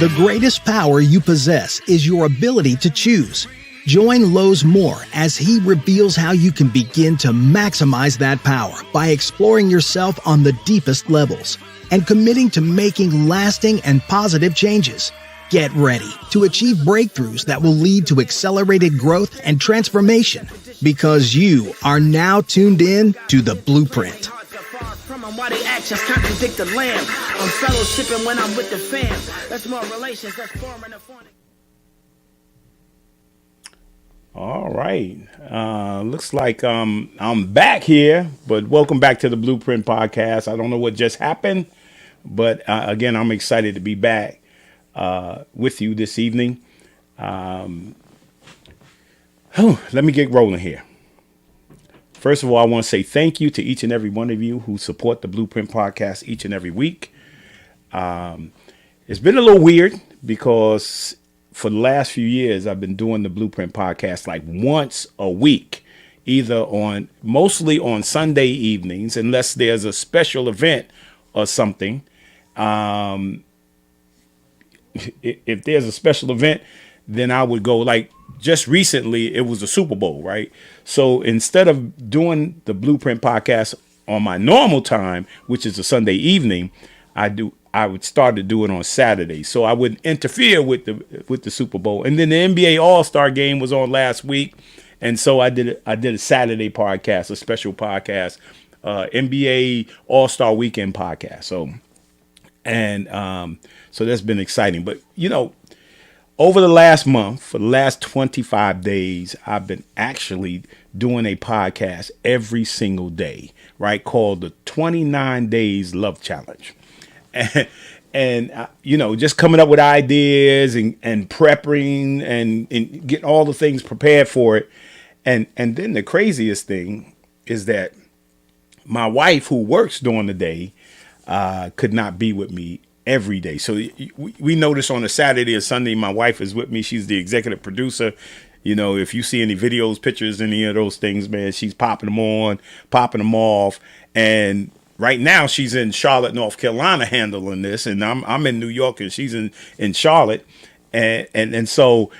The greatest power you possess is your ability to choose. Join Lowe's Moore as he reveals how you can begin to maximize that power by exploring yourself on the deepest levels and committing to making lasting and positive changes. Get ready to achieve breakthroughs that will lead to accelerated growth and transformation, because you are now tuned in to The Blueprint. Why they actions contradict the lamb. I'm fellowshipping when I'm with the fam. That's more relations, that's foreign and foreign. All right. Looks like I'm back here, but welcome back to the Blueprint Podcast. I don't know what just happened, but again, I'm excited to be back with you this evening. Let me get rolling here. First of all, I want to say thank you to each and every one of you who support the Blueprint Podcast each and every week. It's been a little weird because for the last few years, I've been doing the Blueprint Podcast like once a week, mostly on Sunday evenings, unless there's a special event or something. If there's a special event, then I would go, like just recently, it was the Super Bowl, right? So instead of doing the Blueprint Podcast on my normal time, which is a Sunday evening, I would start to do it on Saturday. So I wouldn't interfere with the Super Bowl. And then the NBA All-Star game was on last week. And so I did a Saturday podcast, a special podcast, NBA All-Star Weekend podcast. So that's been exciting. But, over the last month, for the last 25 days, I've been actually doing a podcast every single day, right? Called the 29 Days Love Challenge. And just coming up with ideas and prepping and getting all the things prepared for it. And then the craziest thing is that my wife, who works during the day, could not be with me every day. So we notice on a Saturday or Sunday, my wife is with me. She's the executive producer. If you see any videos, pictures, any of those things, man, she's popping them on, popping them off. And right now she's in Charlotte, North Carolina handling this. And I'm in New York and she's in Charlotte. And so,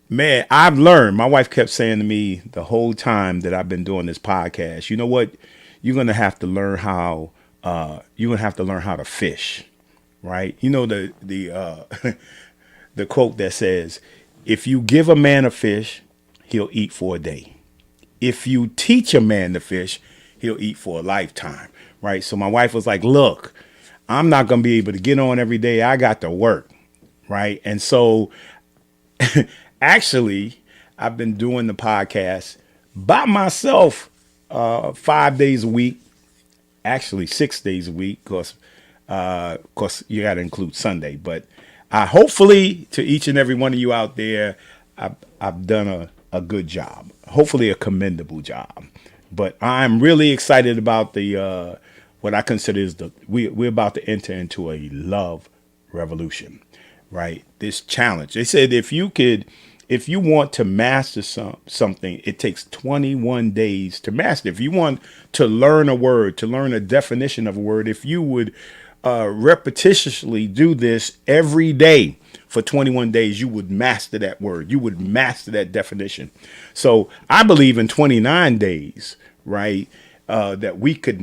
man, I've learned, my wife kept saying to me the whole time that I've been doing this podcast, you know what? You're going to have to learn how to fish. Right. The quote that says, if you give a man a fish, he'll eat for a day. If you teach a man to fish, he'll eat for a lifetime. Right. So my wife was like, look, I'm not going to be able to get on every day. I got to work. Right. And so actually, I've been doing the podcast by myself 5 days a week, actually 6 days a week, because of course, you got to include Sunday, but hopefully to each and every one of you out there, I've done a good job, hopefully a commendable job. But I'm really excited about the what I consider is we're about to enter into a love revolution, right? This challenge. They said if you want to master something, it takes 21 days to master. If you want to learn a word, to learn a definition of a word, if you would repetitiously do this every day for 21 days, you would master that word. You would master that definition. So I believe in 29 days, right, that we could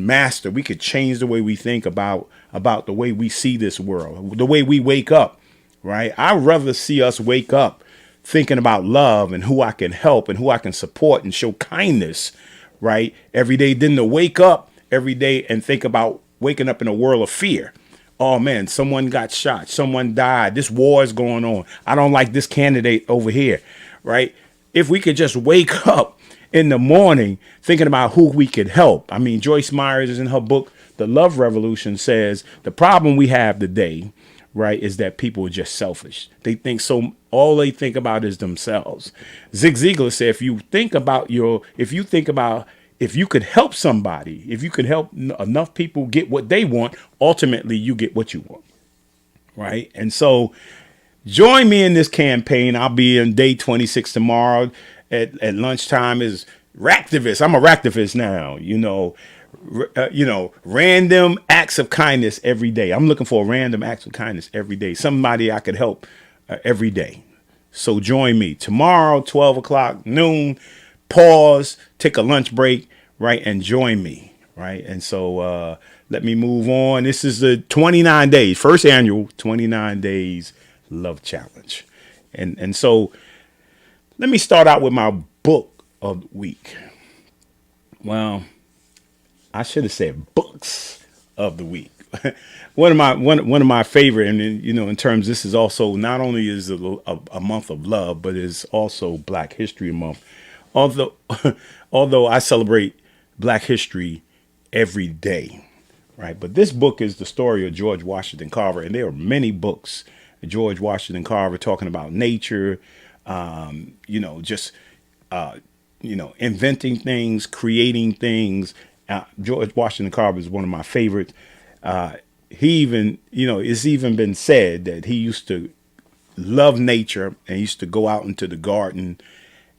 change the way we think about the way we see this world, the way we wake up, right? I'd rather see us wake up thinking about love and who I can help and who I can support and show kindness, right, every day, than to wake up every day and think about waking up in a world of fear. Oh, man, someone got shot. Someone died. This war is going on. I don't like this candidate over here. Right. If we could just wake up in the morning thinking about who we could help. I mean, Joyce Myers is in her book, The Love Revolution, says the problem we have today, right, is that people are just selfish. They think so. All they think about is themselves. Zig Ziglar said, if you could help somebody, if you could help enough people get what they want, ultimately you get what you want. Right. And so join me in this campaign. I'll be in day 26 tomorrow at lunchtime. Is Ractivist. I'm a Ractivist now. random acts of kindness every day. I'm looking for random acts of kindness every day. Somebody I could help every day. So join me tomorrow, 12 o'clock, noon. Pause, take a lunch break, right, and join me, right. And so let me move on. This is the 29 days, first annual 29 days love challenge, and so let me start out with my book of the week. Well, I should have said books of the week. one of my favorite, and in terms, this is also not only is it a month of love, but it's also Black History Month. Although although I celebrate Black history every day, right? But this book is the story of George Washington Carver, and there are many books. George Washington Carver talking about nature, just inventing things, creating things. George Washington Carver is one of my favorites. He even, it's even been said that he used to love nature and used to go out into the garden,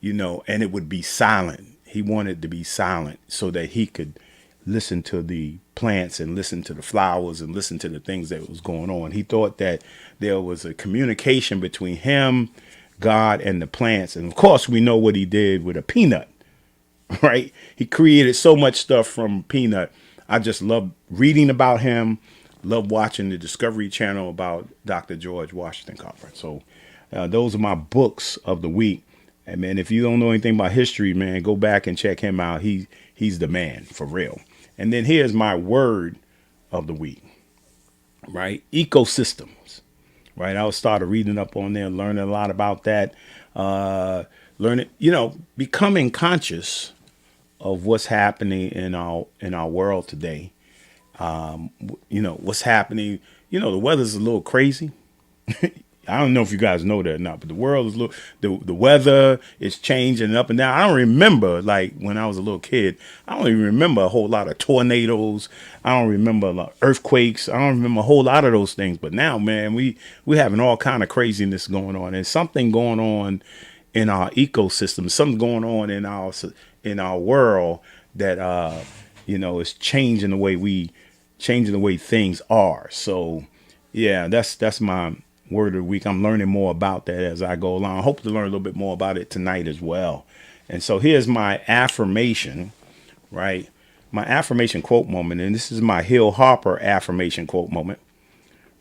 and it would be silent. He wanted to be silent so that he could listen to the plants and listen to the flowers and listen to the things that was going on. He thought that there was a communication between him, God, and the plants. And of course, we know what he did with a peanut, right? He created so much stuff from peanut. I just love reading about him, love watching the Discovery Channel about Dr. George Washington Carver. So those are my books of the week. And man, if you don't know anything about history, man, go back and check him out. He's the man for real. And then here's my word of the week, right? Ecosystems, right? I started reading up on there, learning a lot about that, becoming conscious of what's happening in our world today. What's happening, the weather's a little crazy. I don't know if you guys know that or not, but the world is the weather is changing up and down. I don't remember, like when I was a little kid, I don't even remember a whole lot of tornadoes. I don't remember a lot of earthquakes. I don't remember a whole lot of those things. But now, man, we're having all kind of craziness going on. There's something going on in our ecosystem, something going on in our world that is changing the way things are. So yeah, that's my word of the week. I'm learning more about that as I go along. I hope to learn a little bit more about it tonight as well. And so here's my affirmation, right? My affirmation quote moment. And this is my Hill Harper affirmation quote moment,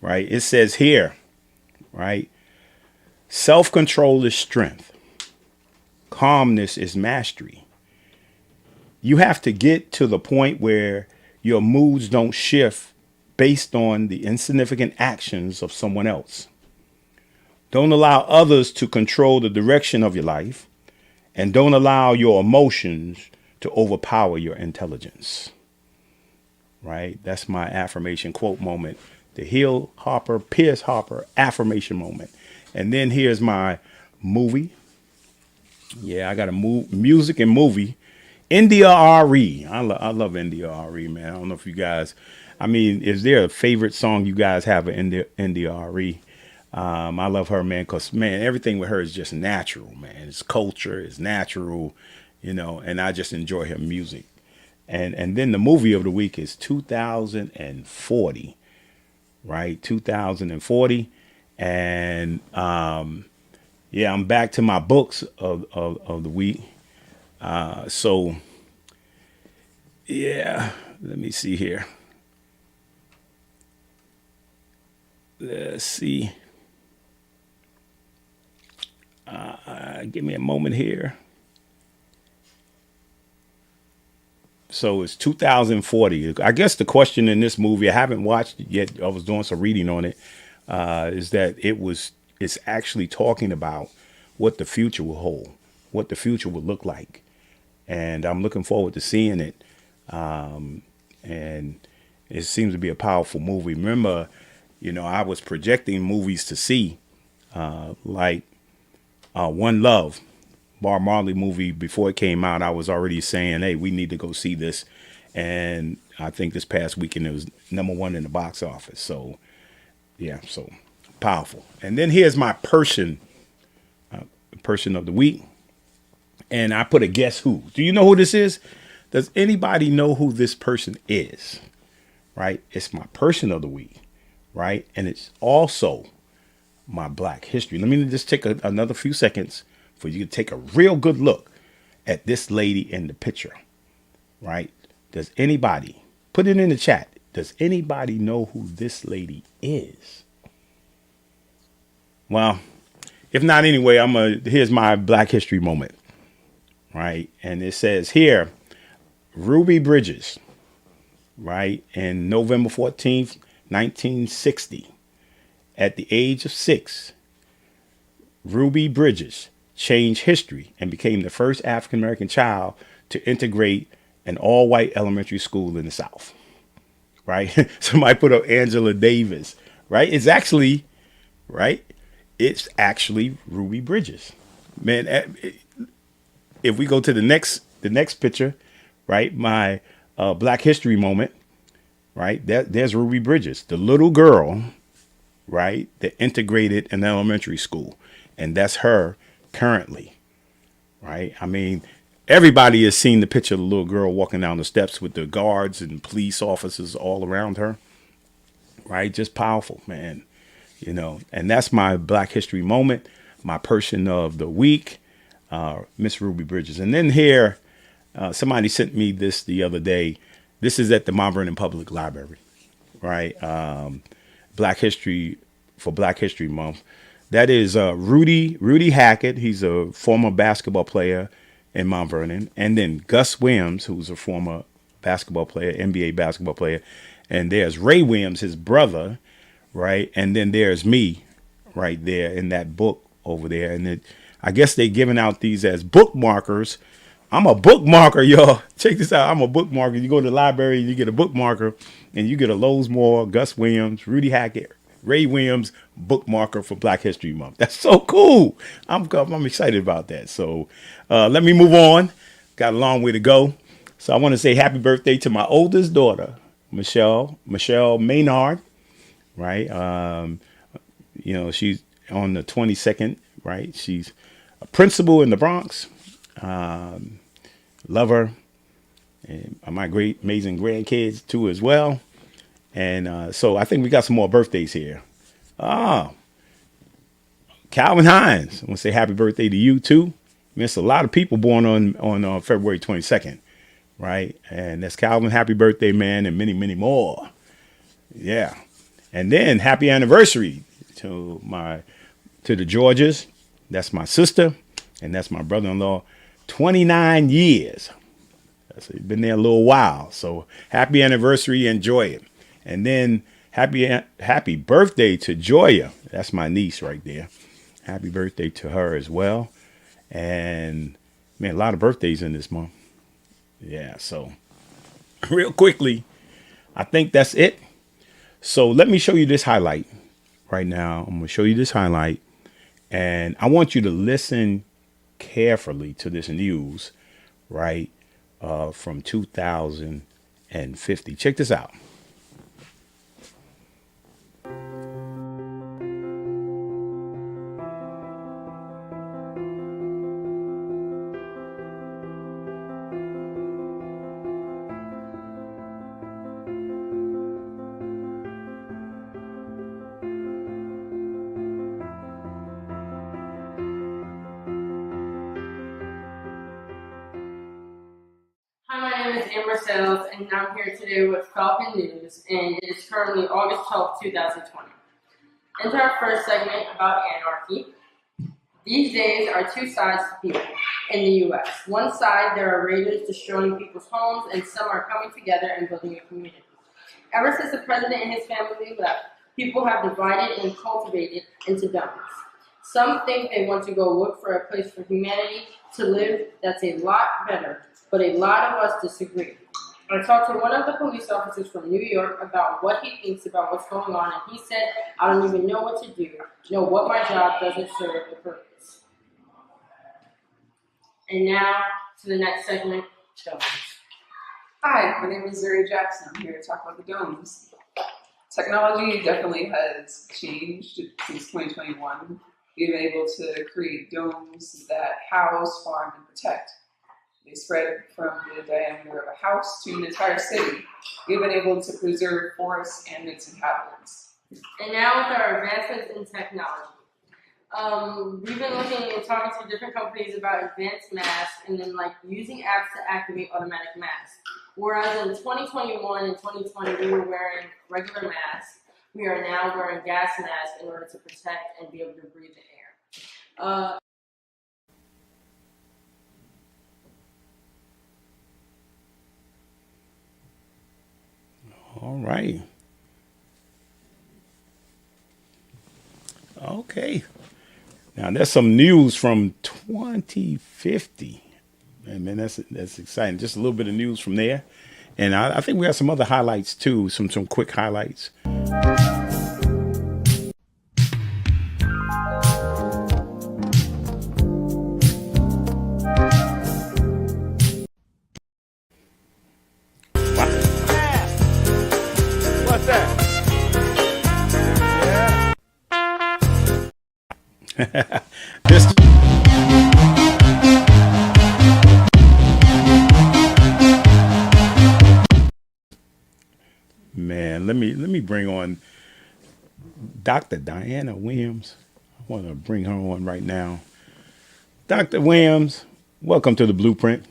right? It says here, right? Self-control is strength. Calmness is mastery. You have to get to the point where your moods don't shift based on the insignificant actions of someone else. Don't allow others to control the direction of your life, and don't allow your emotions to overpower your intelligence. Right? That's my affirmation quote moment. The Pierce Harper affirmation moment. And then here's my movie. Yeah, I got a music and movie. India RE. I love India RE, man. I don't know if you guys, is there a favorite song you guys have in India RE? I love her, man, because, man, everything with her is just natural, man. It's culture, it's natural, and I just enjoy her music. And then the movie of the week is 2040, right? 2040. And I'm back to my books of the week. So, yeah, let me see here. Let's see. Give me a moment here. So it's 2040. I guess the question in this movie, I haven't watched it yet. I was doing some reading on it. Is that it's actually talking about what the future will hold, what the future will look like. And I'm looking forward to seeing it. And it seems to be a powerful movie. Remember, I was projecting movies to see, like One Love, Bob Marley movie. Before it came out, I was already saying, hey, we need to go see this. And I think this past weekend it was #1 in the box office. So, yeah, so powerful. And then here's my person of the week. And I put a guess who. Do you know who this is? Does anybody know who this person is? Right? It's my person of the week, right? And it's also my Black history. Let me just take another few seconds for you to take a real good look at this lady in the picture, right? Does anybody, put it in the chat, does anybody know who this lady is? Well, if not anyway, here's my Black history moment, right? And it says here, Ruby Bridges, right? And November 14th, 1960, at the age of 6, Ruby Bridges changed history and became the first African American child to integrate an all-white elementary school in the South, right? Somebody put up Angela Davis, right? It's actually Ruby Bridges. Man, if we go to the next picture, right? My Black history moment, right? There's Ruby Bridges, the little girl, right, that integrated an elementary school. And that's her currently, right? I mean, everybody has seen the picture of the little girl walking down the steps with the guards and police officers all around her, right? Just powerful, man. You know, and that's my Black history moment, my person of the week, Miss Ruby Bridges. And then here, somebody sent me this the other day. This is at the Mount Vernon Public Library, right? Black History Month. That is Rudy Hackett. He's a former basketball player in Mount Vernon. And then Gus Williams, who's a former basketball player, NBA basketball player. And there's Ray Williams, his brother, right? And then there's me right there in that book over there. And I guess they're giving out these as bookmarkers. I'm a bookmarker, y'all. Check this out. I'm a bookmarker. You go to the library, you get a bookmarker, and you get a Lowe's Moore, Gus Williams, Rudy Hackett, Ray Williams bookmarker for Black History Month. That's so cool. I'm excited about that. So let me move on. Got a long way to go. So I want to say happy birthday to my oldest daughter, Michelle Maynard. Right. You know, she's on the 22nd. Right. She's a principal in the Bronx. Love her. And my great, amazing grandkids too as well. And so I think we got some more birthdays here. Calvin Hines. I want to say happy birthday to you too. There's a lot of people born on February 22nd. Right. And that's Calvin. Happy birthday, man. And many, many more. Yeah. And then happy anniversary to the Georges. That's my sister. And that's my brother-in-law. 29 years. That's been there a little while. So happy anniversary. Enjoy it. And then happy birthday to Joya. That's my niece right there. Happy birthday to her as well. And man, a lot of birthdays in this month. Yeah. So real quickly, I think that's it. So let me show you this highlight right now. I'm going to show you this highlight. And I want you to listen carefully to this news, right, from 2050. Check this out. Hi, my name is Amber Sales, and I'm here today with Falcon News, and it is currently August 12th, 2020. Into our first segment about anarchy. These days are two sides to people in the U.S. One side, there are raiders destroying people's homes, and some are coming together and building a community. Ever since the president and his family left, people have divided and cultivated into dummies. Some think they want to go look for a place for humanity to live that's a lot better, but a lot of us disagree. I talked to one of the police officers from New York about what he thinks about what's going on, and he said, I don't even know what to do. No, what my job doesn't serve the purpose. And now, to the next segment, domes. Hi, my name is Zuri Jackson. I'm here to talk about the domes. Technology definitely has changed since 2021. We've been able to create domes that house, farm, and protect. They spread from the diameter of a house to an entire city. We've been able to preserve forests and its inhabitants. And now with our advancements in technology. We've been looking and talking to different companies about advanced masks and then like using apps to activate automatic masks. Whereas in 2021 and 2020 we were wearing regular masks, we are now wearing gas masks in order to protect and be able to breathe the air. All right. Okay. Now there's some news from 2050. Man, that's exciting. Just a little bit of news from there, and I think we have some other highlights too. Some quick highlights. What's that? This. Man, let me bring on Dr. Diana Williams. I want to bring her on right now. Dr. Williams, welcome to the Blueprint.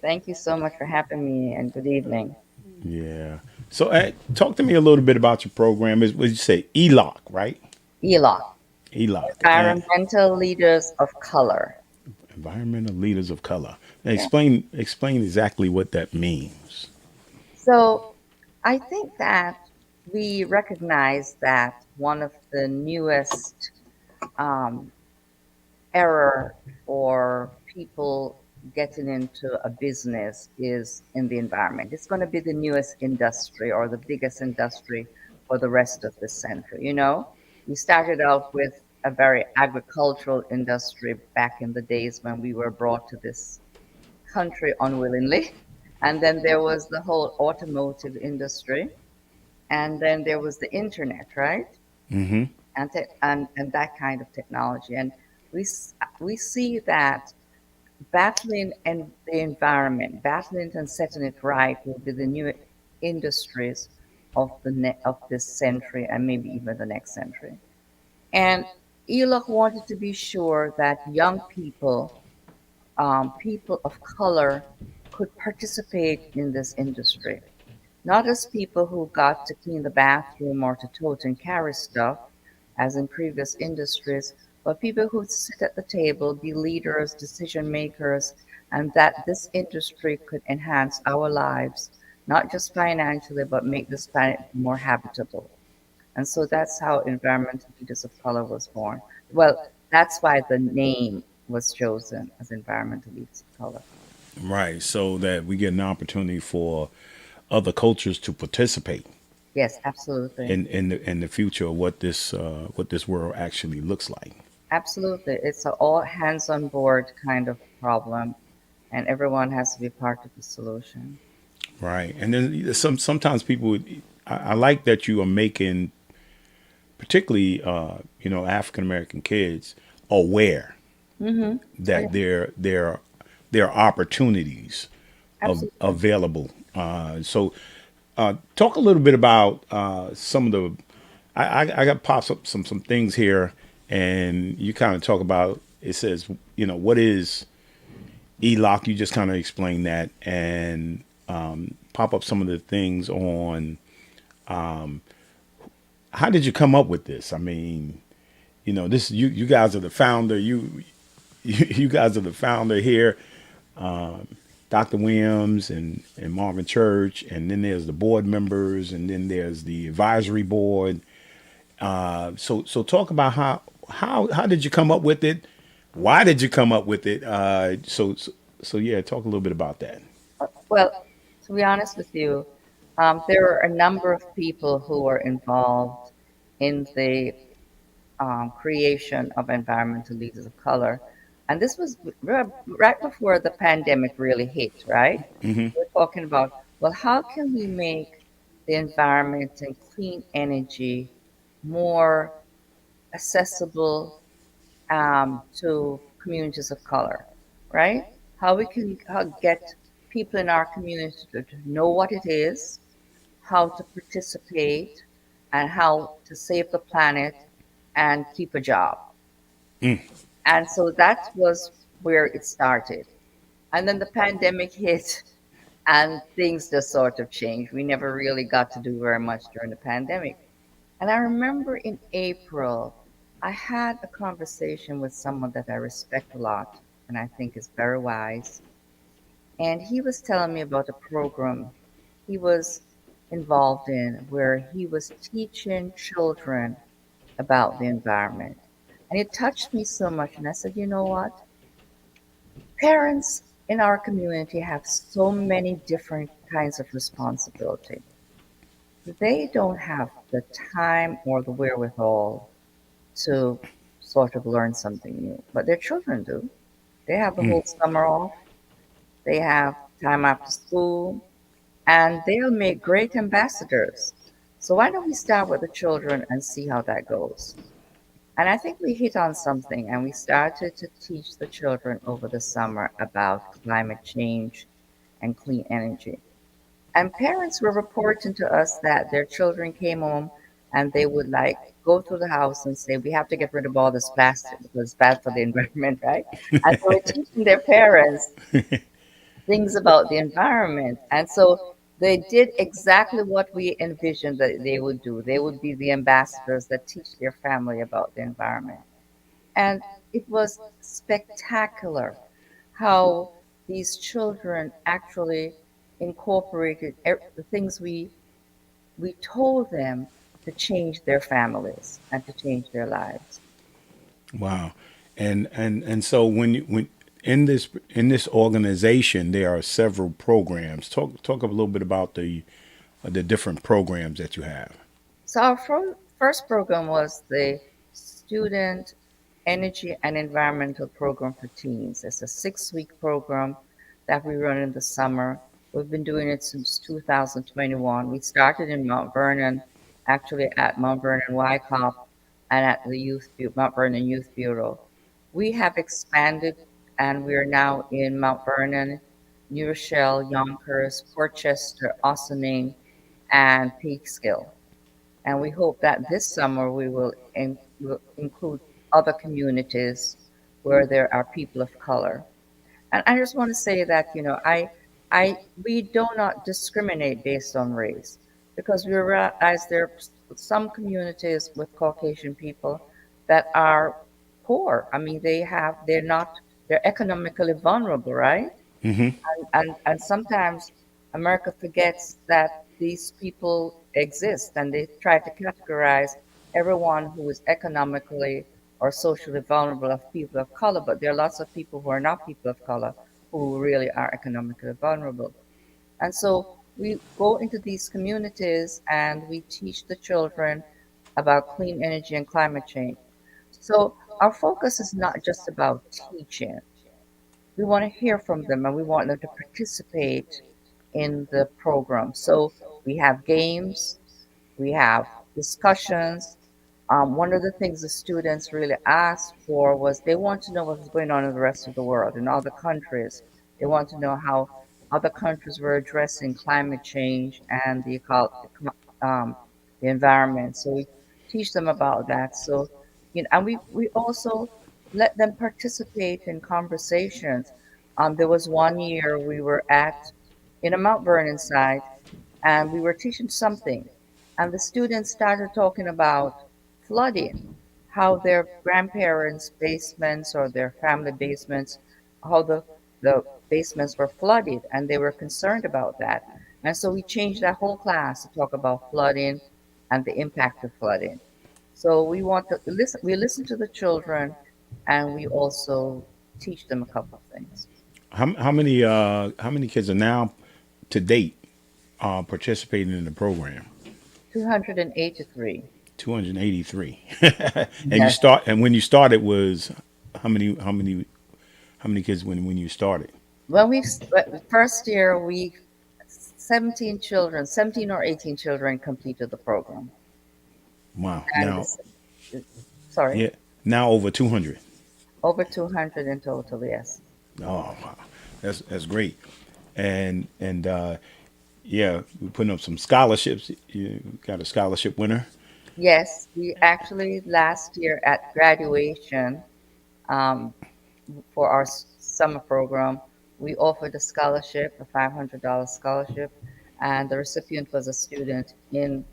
Thank you so much for having me, and good evening. Yeah. So, talk to me a little bit about your program. Is what you say, ELOC, right? ELOC, ELOC, Environmental Leaders of Color. Environmental Leaders of Color. Now, explain exactly what that means. So I think that we recognize that one of the newest um, error for people getting into a business is in the environment. It's going to be the newest industry or the biggest industry for the rest of the century. We started out with a very agricultural industry back in the days when we were brought to this country unwillingly. And then there was the whole automotive industry. And then there was the internet, right? Mm-hmm. And that kind of technology. And we see that battling and the environment, battling and setting it right will be the new industries of this century and maybe even the next century. And ELOC wanted to be sure that young people, people of color, could participate in this industry. Not as people who got to clean the bathroom or to tote and carry stuff, as in previous industries, but people who sit at the table, be leaders, decision makers, and that this industry could enhance our lives, not just financially, but make this planet more habitable. And so that's how Environmental Leaders of Color was born. Well, that's why the name was chosen as Environmental Leaders of Color. Right. So that we get an opportunity for other cultures to participate Yes, absolutely. in the future of what this world actually looks like. Absolutely. It's an all hands on board kind of problem, and everyone has to be part of the solution. Right. And then sometimes people, I like that you are making, particularly African American kids, aware Mm-hmm. that Yeah, there are opportunities absolutely. available. So talk a little bit about some of the. I got pops up some things here, and you kind of talk about. It says, what is ELOC? You just kind of explain that, and pop up some of the things on. How did you come up with this? I mean, this you guys are the founder. You guys are the founder here. Dr. Williams and Marvin Church, and then there's the board members, and then there's the advisory board. So talk about how did you come up with it? Why did you come up with it? So yeah, talk a little bit about that. Well, to be honest with you, there are a number of people who were involved in the creation of Environmental Leaders of Color. And this was right before the pandemic really hit, right? Hmm. We're talking about, well, how can we make the environment and clean energy more accessible to communities of color, right? how we can get people in our community to know what it is, how to participate, and how to save the planet and keep a job. And so that was where it started. And then the pandemic hit and things just sort of changed. We never really got to do very much during the pandemic. And I remember in April, I had a conversation with someone that I respect a lot and I think is very wise. And he was telling me about a program he was involved in where he was teaching children about the environment. And it touched me so much. And I said, you know what? Parents in our community have so many different kinds of responsibility. They don't have the time or the wherewithal to sort of learn something new, but their children do. They have the whole summer off, they have time after school, and they'll make great ambassadors. So why don't we start with the children and see how that goes? And I think we hit on something, and we started to teach the children over the summer about climate change and clean energy. And parents were reporting to us that their children came home and they would like go through the house and say, we have to get rid of all this plastic because it's bad for the environment, right? And so we're teaching their parents things about the environment. And so they did exactly what we envisioned that they would do. They would be the ambassadors that teach their family about the environment. And it was spectacular how these children actually incorporated the things we told them to change their families and to change their lives. Wow. And so when in this organization there are several programs. Talk a little bit about the different programs that you have. So our first program was the Student Energy and Environmental Program for Teens. It's a 6-week program that we run in the summer. We've been doing it since 2021. We started in Mount Vernon, actually at Mount Vernon YCOP and at the Mount Vernon Youth Bureau. We have expanded and we are now in Mount Vernon, New Rochelle, Yonkers, Portchester, Ossining, and Peekskill. And we hope that this summer we will include other communities where there are people of color. And I just want to say that, we do not discriminate based on race because we realize there are some communities with Caucasian people that are poor. I mean, they're economically vulnerable, right? And sometimes America forgets that these people exist and they try to categorize everyone who is economically or socially vulnerable as people of color, but there are lots of people who are not people of color who really are economically vulnerable. And so we go into these communities and we teach the children about clean energy and climate change. So our focus is not just about teaching. We want to hear from them and we want them to participate in the program. So we have games, we have discussions. One of the things the students really asked for was they want to know what's going on in the rest of the world, in other countries. They want to know how other countries were addressing climate change and um, the environment. So we teach them about that. So, and we also let them participate in conversations. There was one year we were in a Mount Vernon site and we were teaching something. And the students started talking about flooding, how their grandparents' basements or their family basements, how the basements were flooded, and they were concerned about that. And so we changed that whole class to talk about flooding and the impact of flooding. So we want to listen. We listen to the children, and we also teach them a couple of things. How many kids are now to date participating in the program? 283. 283. Yes. And when you started was how many kids when you started? When first year, we 17 children, 17 or 18 children completed the program. Wow. And Now, this, sorry, yeah, now over 200. over 200 in total, yes. Oh, wow. That's great. And yeah, we're putting up some scholarships. You got a scholarship winner. Yes, we actually last year at graduation, um, for our summer program, we offered a scholarship, a $500 scholarship, and the recipient was a student in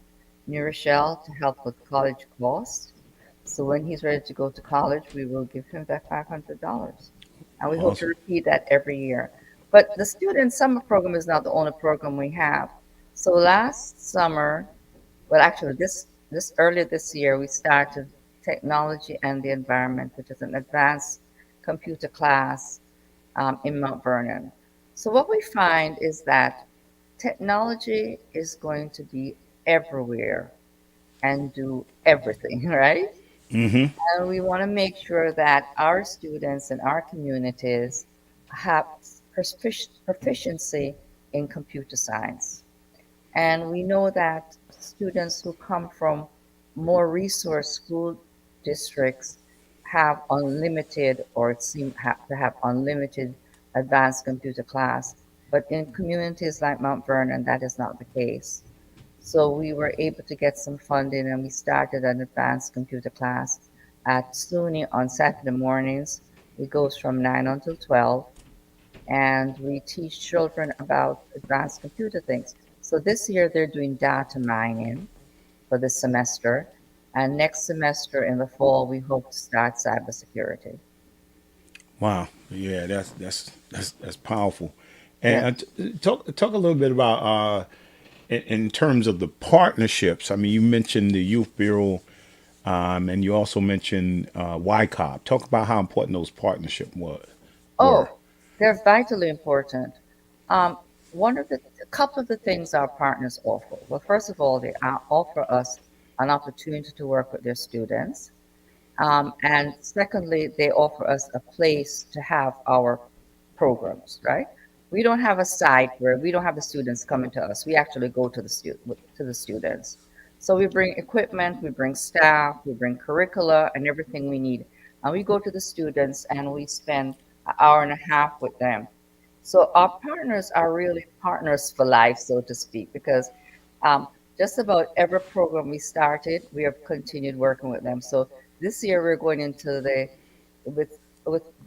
New Rochelle to help with college costs. So when he's ready to go to college, we will give him that $500. And we hope to Awesome. repeat that every year. But the student summer program is not the only program we have. So last summer, well, actually, this earlier this year, we started Technology and the Environment, which is an advanced computer class in Mount Vernon. So what we find is that technology is going to be everywhere and do everything, right? Mm-hmm. And we want to make sure that our students and our communities have proficiency in computer science. And we know that students who come from more resource school districts have unlimited or seem to have unlimited advanced computer class. But in communities like Mount Vernon, that is not the case. So we were able to get some funding and we started an advanced computer class at SUNY on Saturday mornings. It goes from 9 until 12 and we teach children about advanced computer things. So this year they're doing data mining for this semester, and next semester in the fall we hope to start cybersecurity. Wow. Yeah, that's powerful. Yes. And talk a little bit about in terms of the partnerships. I mean, you mentioned the youth bureau, and you also mentioned YCOP. Talk about how important those partnerships were. Oh, they're vitally important. Um, one of the a couple of the things our partners offer. Well, first of all, they offer us an opportunity to work with their students. And secondly, they offer us a place to have our programs, right? We don't have a site where we don't have the students coming to us. We actually go to the students. So we bring equipment, we bring staff, we bring curricula and everything we need. And we go to the students and we spend an hour and a half with them. So our partners are really partners for life, so to speak, because um, just about every program we started, we have continued working with them. So this year we're going into the with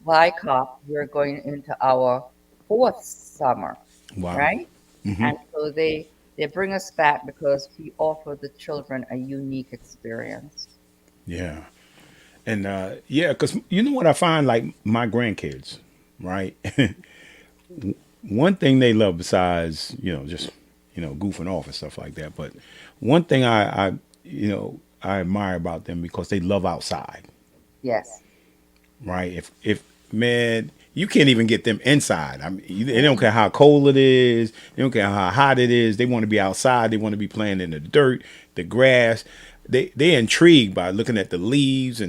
YCOP, we're going into our fourth summer, Wow. right? And so they bring us back because we offer the children a unique experience. Yeah. And yeah, because you know what I find, like my grandkids, right? One thing they love besides, just, goofing off and stuff like that. But one thing I admire about them because they love outside, Yes. right? If man, you can't even get them inside. I mean, they don't care how cold it is. They don't care how hot it is. They want to be outside. They want to be playing in the dirt, the grass. They're intrigued by looking at the leaves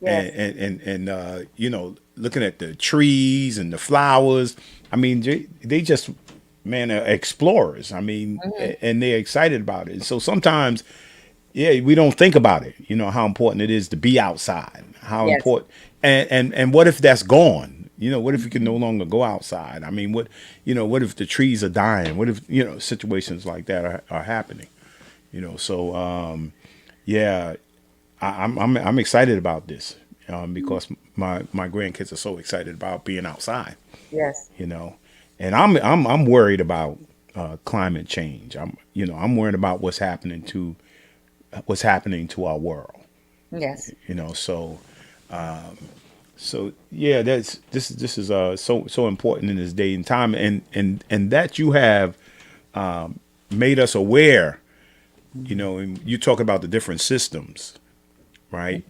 Yes. looking at the trees and the flowers. I mean, they just, man, are explorers. I mean, and they're excited about it. So sometimes, yeah, we don't think about it. How important it is to be outside. How Yes. important, and what if that's gone? What if you can no longer go outside? I mean, what if the trees are dying? What if situations like that are happening? So yeah, I'm excited about this because my grandkids are so excited about being outside. Yes. And I'm worried about climate change. I'm worried about what's happening to our world. Yes. So yeah, this is so important in this day and time, and that you have made us aware. And you talk about the different systems, right?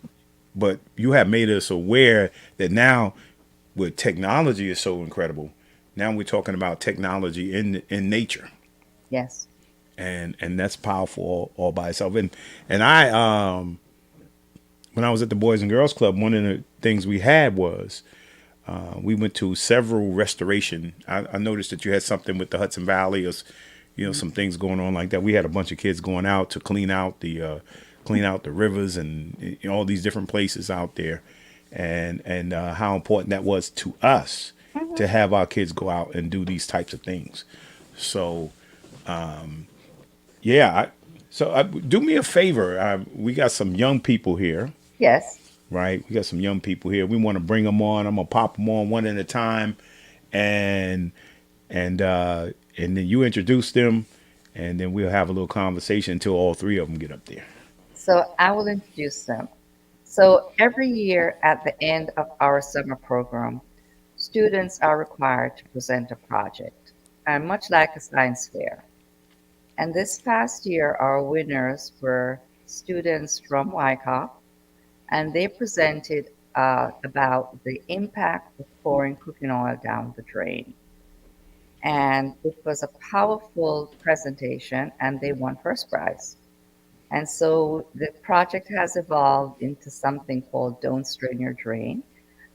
But you have made us aware that now, with technology is so incredible. Now we're talking about technology in nature, Yes. and that's powerful all by itself. And I when I was at the Boys and Girls Club, one of the things we had was we went to several restoration. I noticed that you had something with the Hudson Valley, or some things going on like that. We had a bunch of kids going out to clean out the rivers and all these different places out there, and how important that was to us. Hmm. to have our kids go out and do these types of things. So yeah, do me a favor. We got some young people here, Yes. right? We got some young people here. We want to bring them on. I'm gonna pop them on one at a time, and and uh, and then you introduce them, and then we'll have a little conversation until all three of them get up there. So I will introduce them. So every year at the end of our summer program, students are required to present a project, and much like a science fair. And this past year, our winners were students from Wyckoff, and they presented about the impact of pouring cooking oil down the drain. And it was a powerful presentation, and they won first prize. And so the project has evolved into something called Don't Strain Your Drain.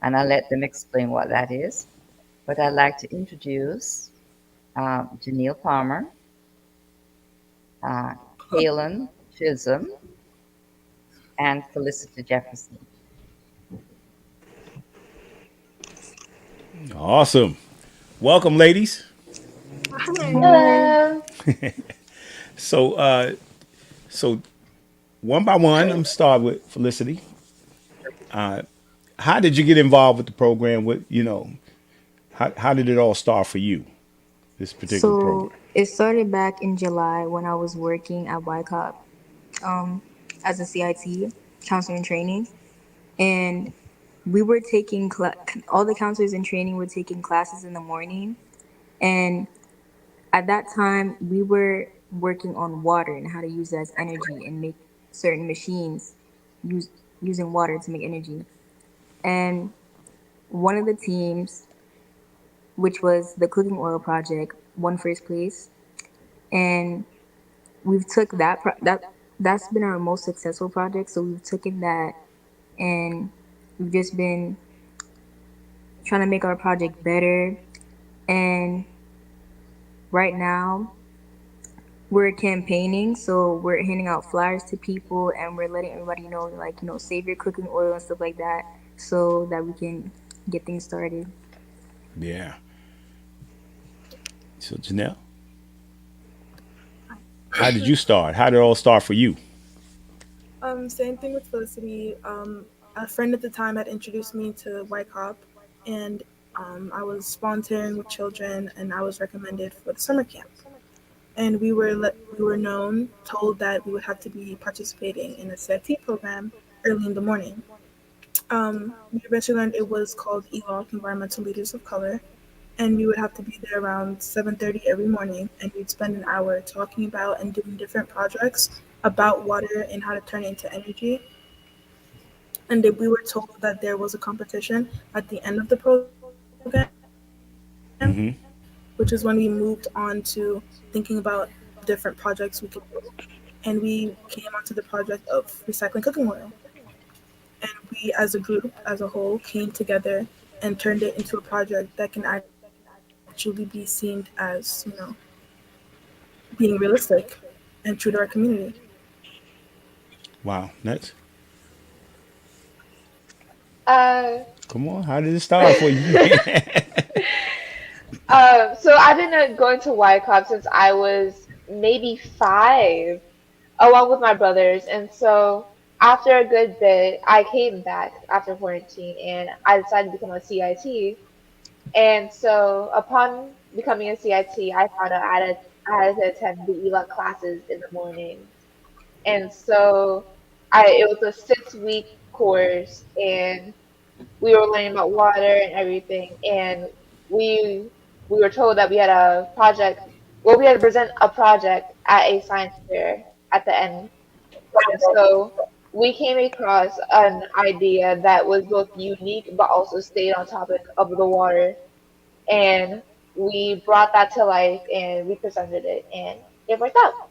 And I'll let them explain what that is. But I'd like to introduce Janelle Palmer, uh, Kaylin Chisholm, and Felicity Jefferson. Awesome. Welcome, ladies. Hi. Hello. So so one by one, I'm gonna start with Felicity. How did you get involved with the program? How did it all start for you? This particular So program. it started back in July when I was working at YCOP um, as a CIT, counselor in training, and we were taking all the counselors in training were taking classes in the morning, and at that time we were working on water and how to use it as energy and make certain machines use using water to make energy. And one of the teams, which was the cooking oil project, won first place, and we've took that's been our most successful project. So we've taken that and we've just been trying to make our project better. And right now we're campaigning, so we're handing out flyers to people and we're letting everybody know, like, save your cooking oil and stuff like that, so that we can get things started. Yeah. So Janelle, how did you start? How did it all start for you? Same thing with Felicity. A friend at the time had introduced me to White Cop, and I was volunteering with children, and I was recommended for the summer camp. And we were told that we would have to be participating in a CIT program early in the morning. We eventually learned it was called ELOC, Environmental Leaders of Color, and we would have to be there around 7:30 every morning, and we'd spend an hour talking about and doing different projects about water and how to turn it into energy. And then we were told that there was a competition at the end of the program, which is when we moved on to thinking about different projects we could do. And we came onto the project of recycling cooking oil. And we, as a group, as a whole, came together and turned it into a project that can actually be seen as, being realistic and true to our community. Wow. Next. Uh, Come on. How did it start for you? so I've been going to Y Club since I was maybe 5, along with my brothers. And so after a good bit, I came back after quarantine and I decided to become a CIT. And so upon becoming a CIT, I found out I had to attend the ELA classes in the morning. And so it was a 6-week course and we were learning about water and everything, and we we were told that we had a project. Well, we had to present a project at a science fair at the end, and so we came across an idea that was both unique but also stayed on topic of the water, and we brought that to life and we presented it, and it worked out.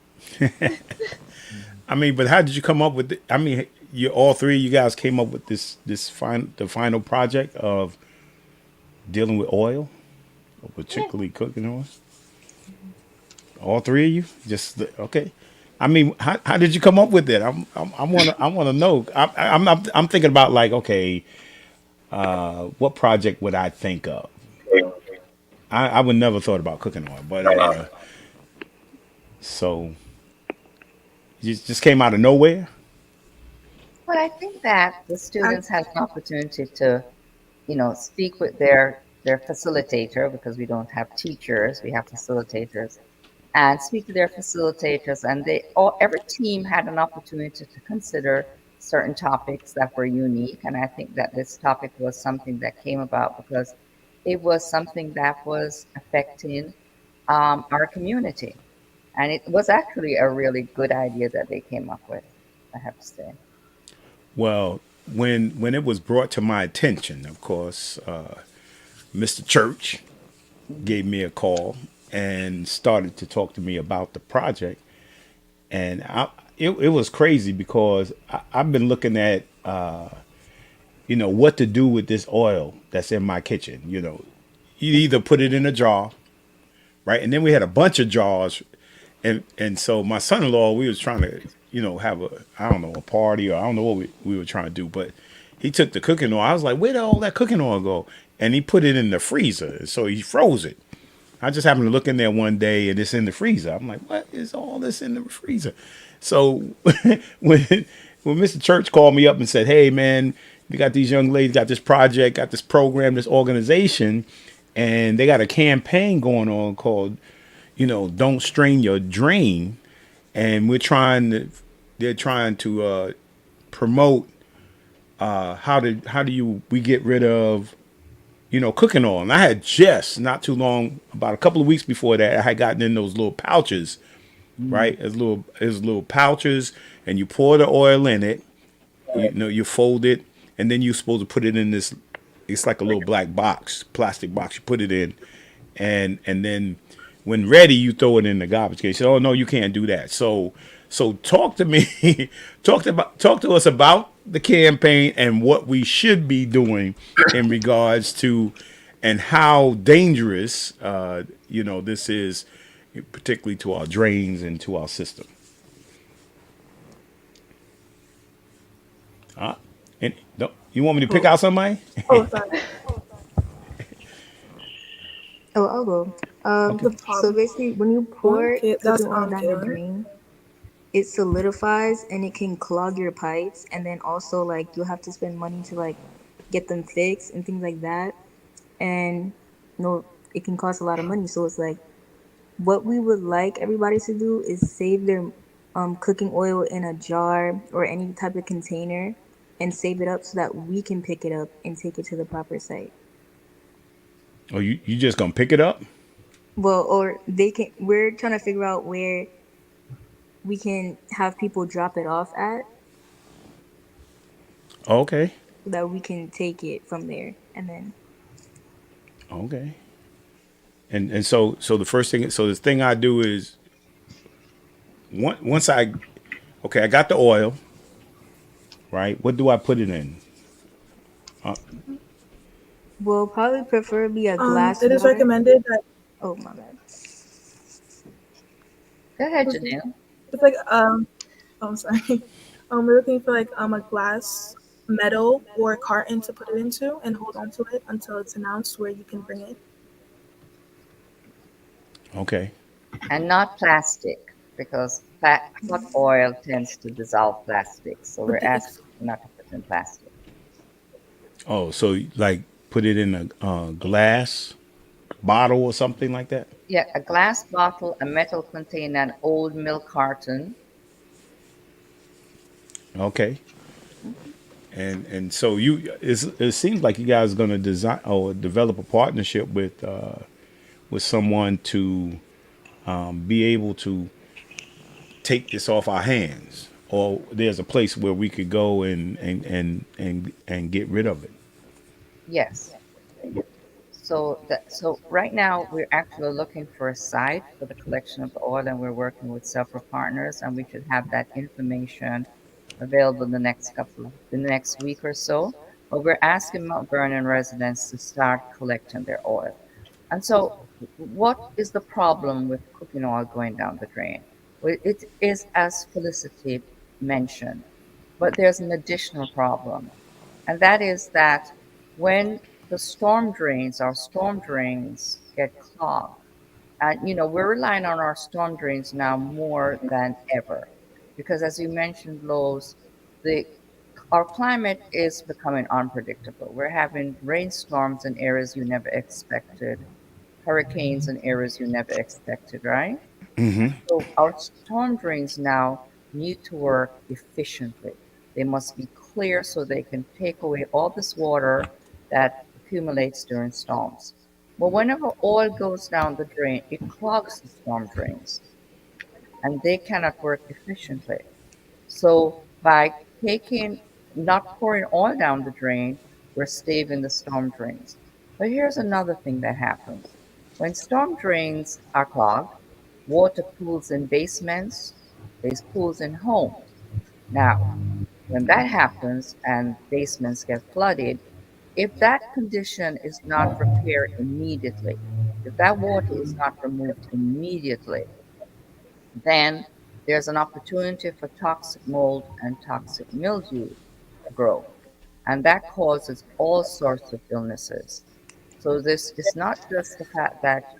I mean, but how did you come up with it? I mean, you all three of you guys came up with the final project of dealing with oil, Yeah. particularly cooking oil. All three of you, okay. I mean, how did you come up with it? I wanna know. I'm thinking about like, okay, what project would I think of? I would never thought about cooking oil, but so you just came out of nowhere. But I think that the I, students have an opportunity to, speak with their facilitator because we don't have teachers, we have facilitators, and speak to their facilitators, and every team had an opportunity to consider certain topics that were unique. And I think that this topic was something that came about because it was something that was affecting our community, and it was actually a really good idea that they came up with, I have to say. Well, when it was brought to my attention, of course, Mr. Church gave me a call and started to talk to me about the project, and it was crazy because I've been looking at what to do with this oil that's in my kitchen. You either put it in a jar, right, and then we had a bunch of jars, and so my son-in-law, we was trying to have a, I don't know, a party, or I don't know what we were trying to do, but he took the cooking oil. I was like, where did all that cooking oil go? And he put it in the freezer, so he froze it. I just happened to look in there one day and it's in the freezer. I'm like, what is all this in the freezer? So when Mr. Church called me up and said, hey man, we got these young ladies, got this project, got this program, this organization, and they got a campaign going on called, don't strain your drain. And they're trying to promote how do you we get rid of cooking oil. And I had just not too long, about a couple of weeks before that, I had gotten in those little pouches, right? As little pouches, and you pour the oil in it. You fold it, and then you're supposed to put it in this. It's like a little black box, plastic box. You put it in, and then when ready, you throw it in the garbage can. You say, "Oh no, you can't do that." So talk to me, talk to us about the campaign and what we should be doing in regards to, and how dangerous this is, particularly to our drains and to our system. Uh, and you want me to pick oh, out somebody? oh, sorry. Oh, I'll go. Okay. So basically, when you pour That's cooking oil down the Taylor. drain, it solidifies and it can clog your pipes, and then also like you'll have to spend money to like get them fixed and things like that. And it can cost a lot of money. So it's like what we would like everybody to do is save their cooking oil in a jar or any type of container and save it up so that we can pick it up and take it to the proper site. Oh, you just gonna pick it up? Well, or they can. We're trying to figure out where we can have people drop it off at Okay. so that we can take it from there and then. Okay. And so the first thing, so the thing I do is, once I got the oil, right? What do I put it in? Uh, Well, probably preferably a glass It is water. recommended that Oh my bad. Go ahead, Janelle. it's like I'm sorry. We're looking for like a glass, metal, or carton to put it into and hold on to it until it's announced where you can bring it. okay. And not plastic, because hot oil tends to dissolve plastic. So we're With the asking not to put in plastic. Oh, so like put it in a glass bottle or something like that. Yeah, a glass bottle, a metal container, an old milk carton. Okay. And so it seems like you guys are going to design or develop a partnership with someone to be able to take this off our hands, or there's a place where we could go and get rid of it. Yes. So right now we're actually looking for a site for the collection of the oil, and we're working with several partners, and we should have that information available in the next week or so. But we're asking Mount Vernon residents to start collecting their oil. And so, what is the problem with cooking oil going down the drain? Well, it is as Felicity mentioned, but there's an additional problem, and that is that when our storm drains get clogged. And we're relying on our storm drains now more than ever because, as you mentioned, Lowe's, the our climate is becoming unpredictable. We're having rainstorms in areas you never expected, hurricanes in areas you never expected, right? So our storm drains now need to work efficiently. They must be clear so they can take away all this water that accumulates during storms. But whenever oil goes down the drain, it clogs the storm drains and they cannot work efficiently. So by taking not pouring oil down the drain, we're staving the storm drains. But here's another thing that happens. When storm drains are clogged, water pools in basements, there's pools in homes. Now, when that happens and basements get flooded, if that condition is not repaired immediately, if that water is not removed immediately, then there's an opportunity for toxic mold and toxic mildew to grow. And that causes all sorts of illnesses. So this is not just the fact that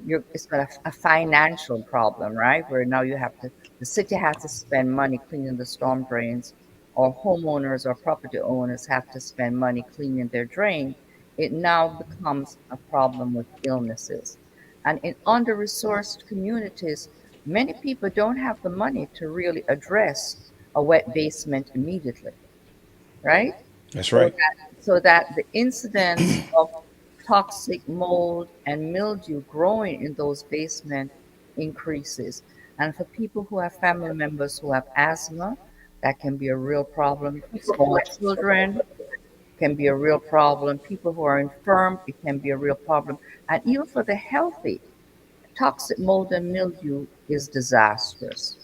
it's got a financial problem, right? Where now the city has to spend money cleaning the storm drains, or homeowners or property owners have to spend money cleaning their drain. It now becomes a problem with illnesses. And in under-resourced communities, many people don't have the money to really address a wet basement immediately, right? That's So right. that the incidence of toxic mold and mildew growing in those basements increases. And for people who have family members who have asthma, that can be a real problem. Small children can be a real problem. People who are infirm, it can be a real problem. And even for the healthy, toxic mold and mildew is disastrous.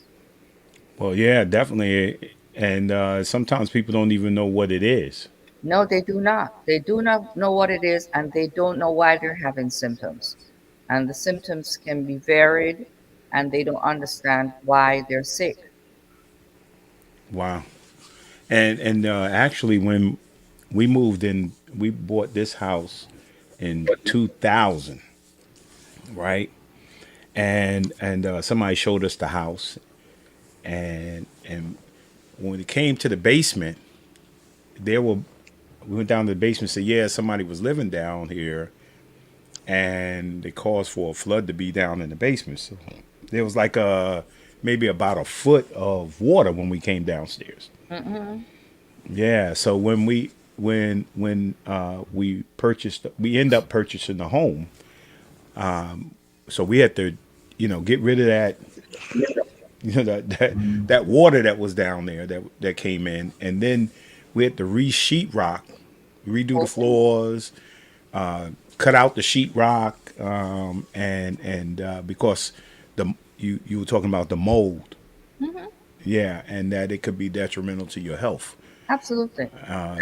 Well, yeah, definitely. And sometimes people don't even know what it is. No, they do not. They do not know what it is, and they don't know why they're having symptoms. And the symptoms can be varied, and they don't understand why they're sick. Wow. And actually, when we moved in, we bought this house in 2000, right? And somebody showed us the house, and when it came to the basement, there were we went down to the basement and said, yeah, somebody was living down here, and it caused for a flood to be down in the basement. So there was like maybe about a foot of water when we came downstairs. Hmm. Yeah. So when we purchased, we end up purchasing the home. So we had to, get rid of that, that water that was down there that came in, and then we had to re-sheetrock, redo the Okay. floors, cut out the sheetrock, and because you were talking about the mold, Hmm. yeah, and that it could be detrimental to your health. Absolutely.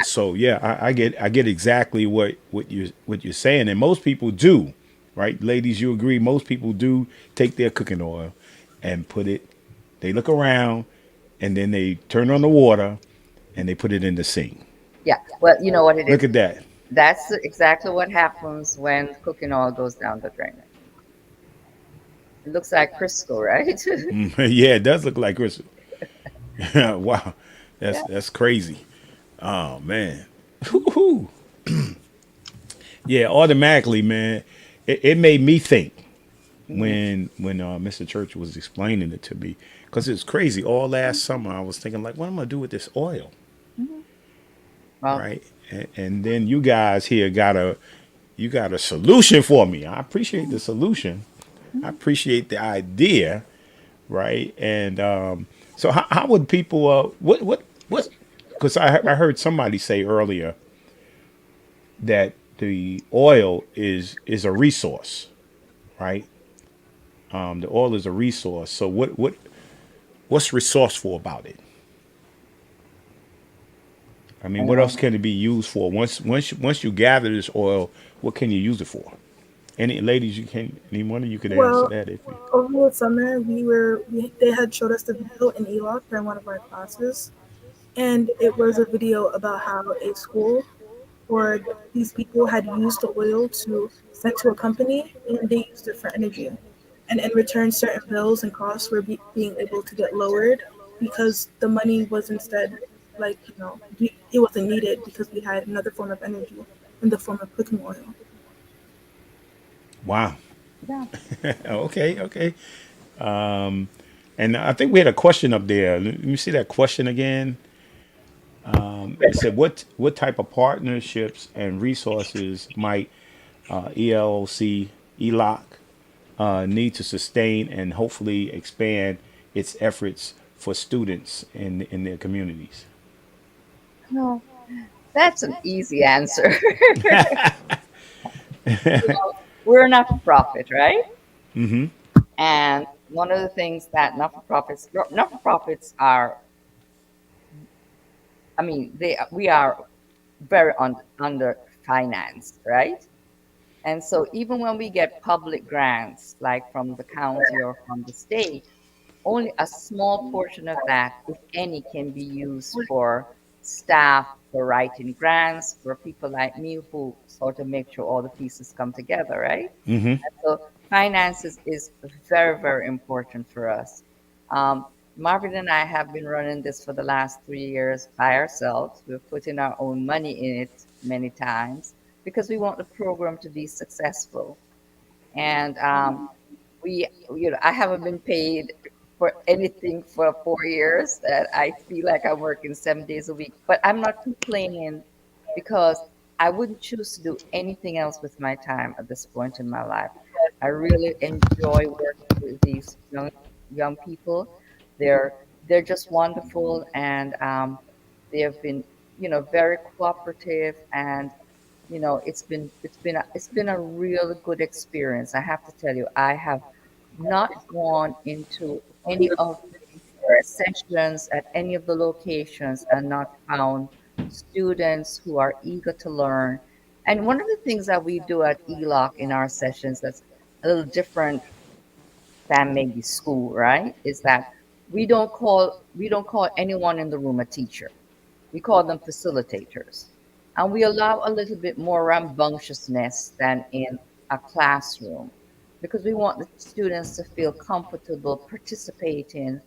So yeah, I get exactly what you're saying, and most people do, right, ladies? You agree? Most people do take their cooking oil and put it. They look around, and then they turn on the water, and they put it in the sink. Yeah. Well, you know what it is. Look at that. That's exactly what happens when cooking oil goes down the drain. It looks like Crisco, right? Yeah, it does look like crystal. Wow, that's Yeah. that's crazy. Oh man. Woo-hoo. Yeah, automatically, man. It made me think Hmm. when Mr. Church was explaining it to me, because it's crazy. All last summer, I was thinking like, what am I gonna do with this oil, Hmm. Well, right? And then you guys here got a solution for me. I appreciate the solution. I mhm. appreciate the idea, right? And so how would people what? Because I heard somebody say earlier that the oil is a resource, right? The oil is a resource. So what's resourceful about it? I mean, what else Um, can it be used for? Once you gather this oil, what can you use it for? Any ladies, any one of you could answer Well, that if you. over the summer, they had showed us the video in ELOC during one of our classes, and it was a video about how a school or these people had used the oil to sent to a company and they used it for energy. And in return, certain bills and costs were being able to get lowered because the money was instead like, it wasn't needed because we had another form of energy in the form of cooking oil. Wow. Yeah. Okay, okay. And I think we had a question up there. Let me see that question again. It said, what type of partnerships and resources might ELC, ELOC need to sustain and hopefully expand its efforts for students in their communities? No, that's an easy answer. We're not for profit, right? And one of the things that not for profits are, I mean, we are very under financed, right? And so even when we get public grants, like from the county or from the state, only a small portion of that, if any, can be used for staff, for writing grants, for people like me who sort of make sure all the pieces come together, right? So finances is very, very important for us. Um, Marvin and I have been running this for the last 3 years by ourselves. We've put in our own money in it many times because we want the program to be successful. And I haven't been paid for anything for 4 years. That I feel like I'm working 7 days a week, but I'm not complaining because I wouldn't choose to do anything else with my time at this point in my life. I really enjoy working with these young people. They're they're just wonderful, and they have been, very cooperative, and it's been a real good experience. I have to tell you, I have not gone into any of the sessions at any of the locations and not found students who are eager to learn. And one of the things that we do at ELOC in our sessions that's a little different than maybe school, right? Is that we don't call anyone in the room a teacher. We call them facilitators. And we allow a little bit more rambunctiousness than in a classroom because we want the students to feel comfortable participating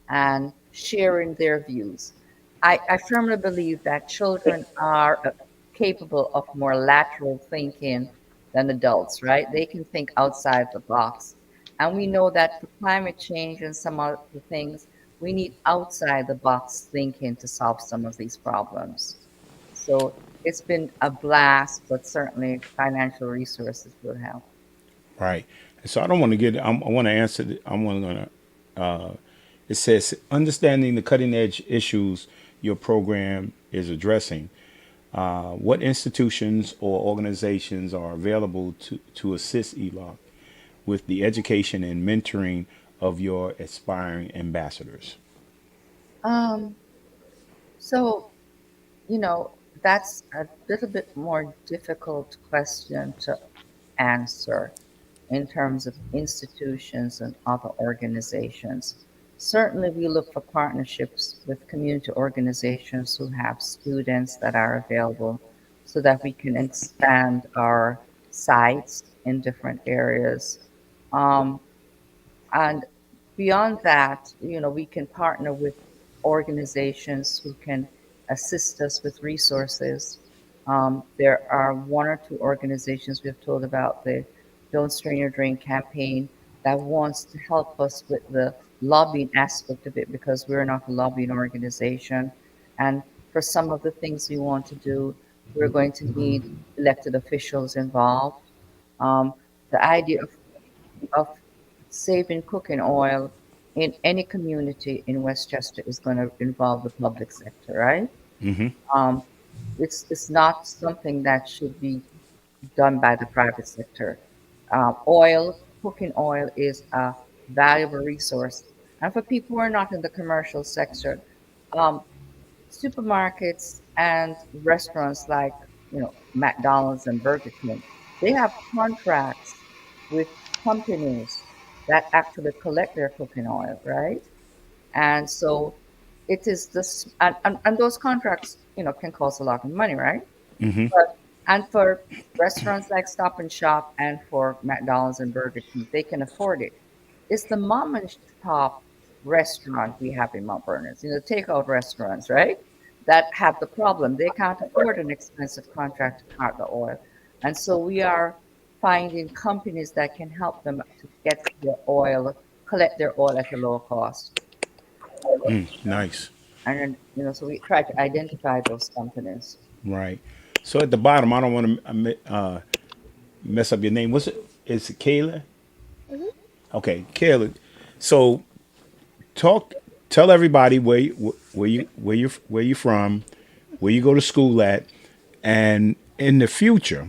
and sharing their views. I firmly believe that children are capable of more lateral thinking than adults, right? They can think outside the box. And we know that for climate change and some other things, we need outside the box thinking to solve some of these problems. So it's been a blast, but certainly financial resources will help. Right. So I don't want to get. I want to answer. I'm going to. It says understanding the cutting edge issues your program is addressing. What institutions or organizations are available to assist ELOC with the education and mentoring of your aspiring ambassadors? Um, so, you know, that's a little bit more difficult question to answer in terms of institutions and other organizations. Certainly, we look for partnerships with community organizations who have students that are available so that we can expand our sites in different areas. Um, and beyond that, we can partner with organizations who can assist us with resources. There are one or two organizations we've told about the Don't Strain Your Drink campaign that wants to help us with the lobbying aspect of it because we're not a lobbying organization. And for some of the things we want to do, we're going to need elected officials involved. Um, the idea of saving cooking oil in any community in Westchester is going to involve the public sector, right? Um, it's not something that should be done by the private sector. Cooking oil is a valuable resource. And for people who are not in the commercial sector, um, supermarkets and restaurants like McDonald's and Burger King, they have contracts with companies that actually collect their cooking oil, right? And so it is this, and those contracts, can cost a lot of money, right? Mm-hmm. But and for restaurants like Stop and Shop and for McDonald's and Burger King, they can afford it. It's the mom and pop restaurant we have in Mount Vernon, takeout restaurants, right? That have the problem. They can't afford an expensive contract to cart the oil. And so we are finding companies that can help them to get their oil, collect their oil at a low cost. Nice. And then, so we try to identify those companies. Right. So at the bottom, I don't want to mess up your name. What's it? Is it Kayla? Mhm. Okay, Kayla. So talk. Tell everybody where you from, where you go to school at, and in the future,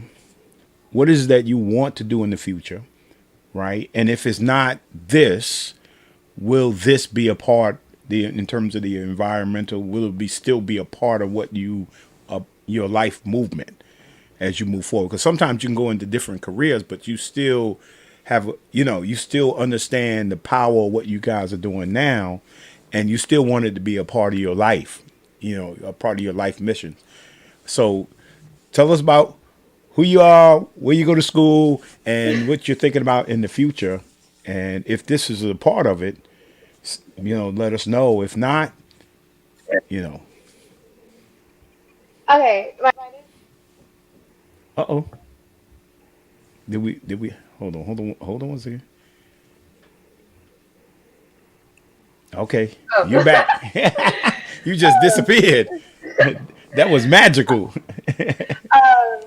what is that you want to do in the future, right? And if it's not this, will this be a part in terms of the environmental? Will it be still be a part of what your life movement as you move forward? Because sometimes you can go into different careers, but you still have you still understand the power of what you guys are doing now, and you still want it to be a part of your life, a part of your life mission. So tell us about who you are, where you go to school, and what you're thinking about in the future. And if this is a part of it, let us know. If not, you know, Okay, my name. uh-oh. Did we hold on one second. Okay, you Oh. back. You just disappeared. That was magical. um,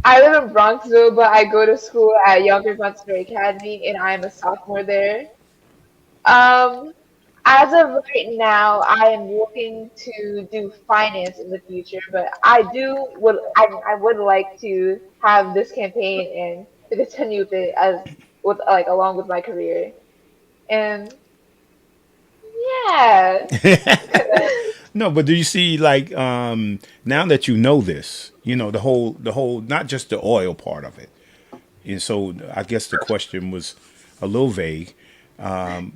I live in Bronxville, but I go to school at Yonkers Montessori Academy, and I'm a sophomore there. Um, as of right now, I am looking to do finance in the future, but I would like to have this campaign and to continue with it as with like along with my career. And yeah. No, but do you see, like, now that you know this, the whole not just the oil part of it. And so I guess the question was a little vague, saying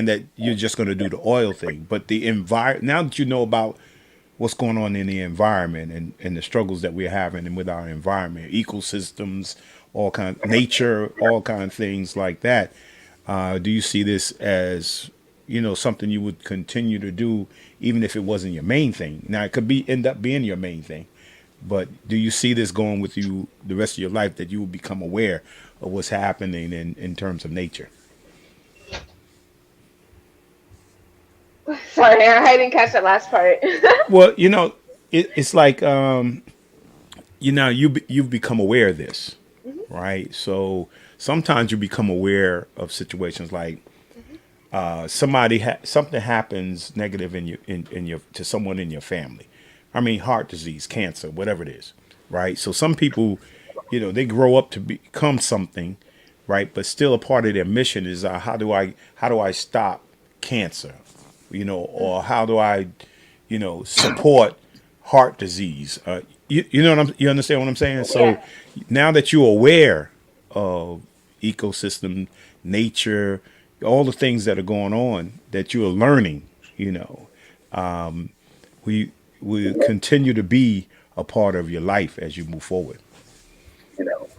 that you're just going to do the oil thing, but the now that you know about what's going on in the environment and the struggles that we're having and with our environment, ecosystems, nature, all kind of things like that. Do you see this as something you would continue to do even if it wasn't your main thing? Now it could be end up being your main thing, but do you see this going with you the rest of your life, that you will become aware of what's happening in terms of nature? Sorry, I didn't catch that last part. Well, it's like you've become aware of this, Mhm, right? So sometimes you become aware of situations like mhm. something happens negative in your to someone in your family. I mean, heart disease, cancer, whatever it is, right? So some people, they grow up to become something, right? But still a part of their mission is how do I stop cancer, or how do I, support heart disease. You understand what I'm saying? Yeah. So now that you're aware of ecosystem, nature, all the things that are going on that you are learning, we will continue to be a part of your life as you move forward.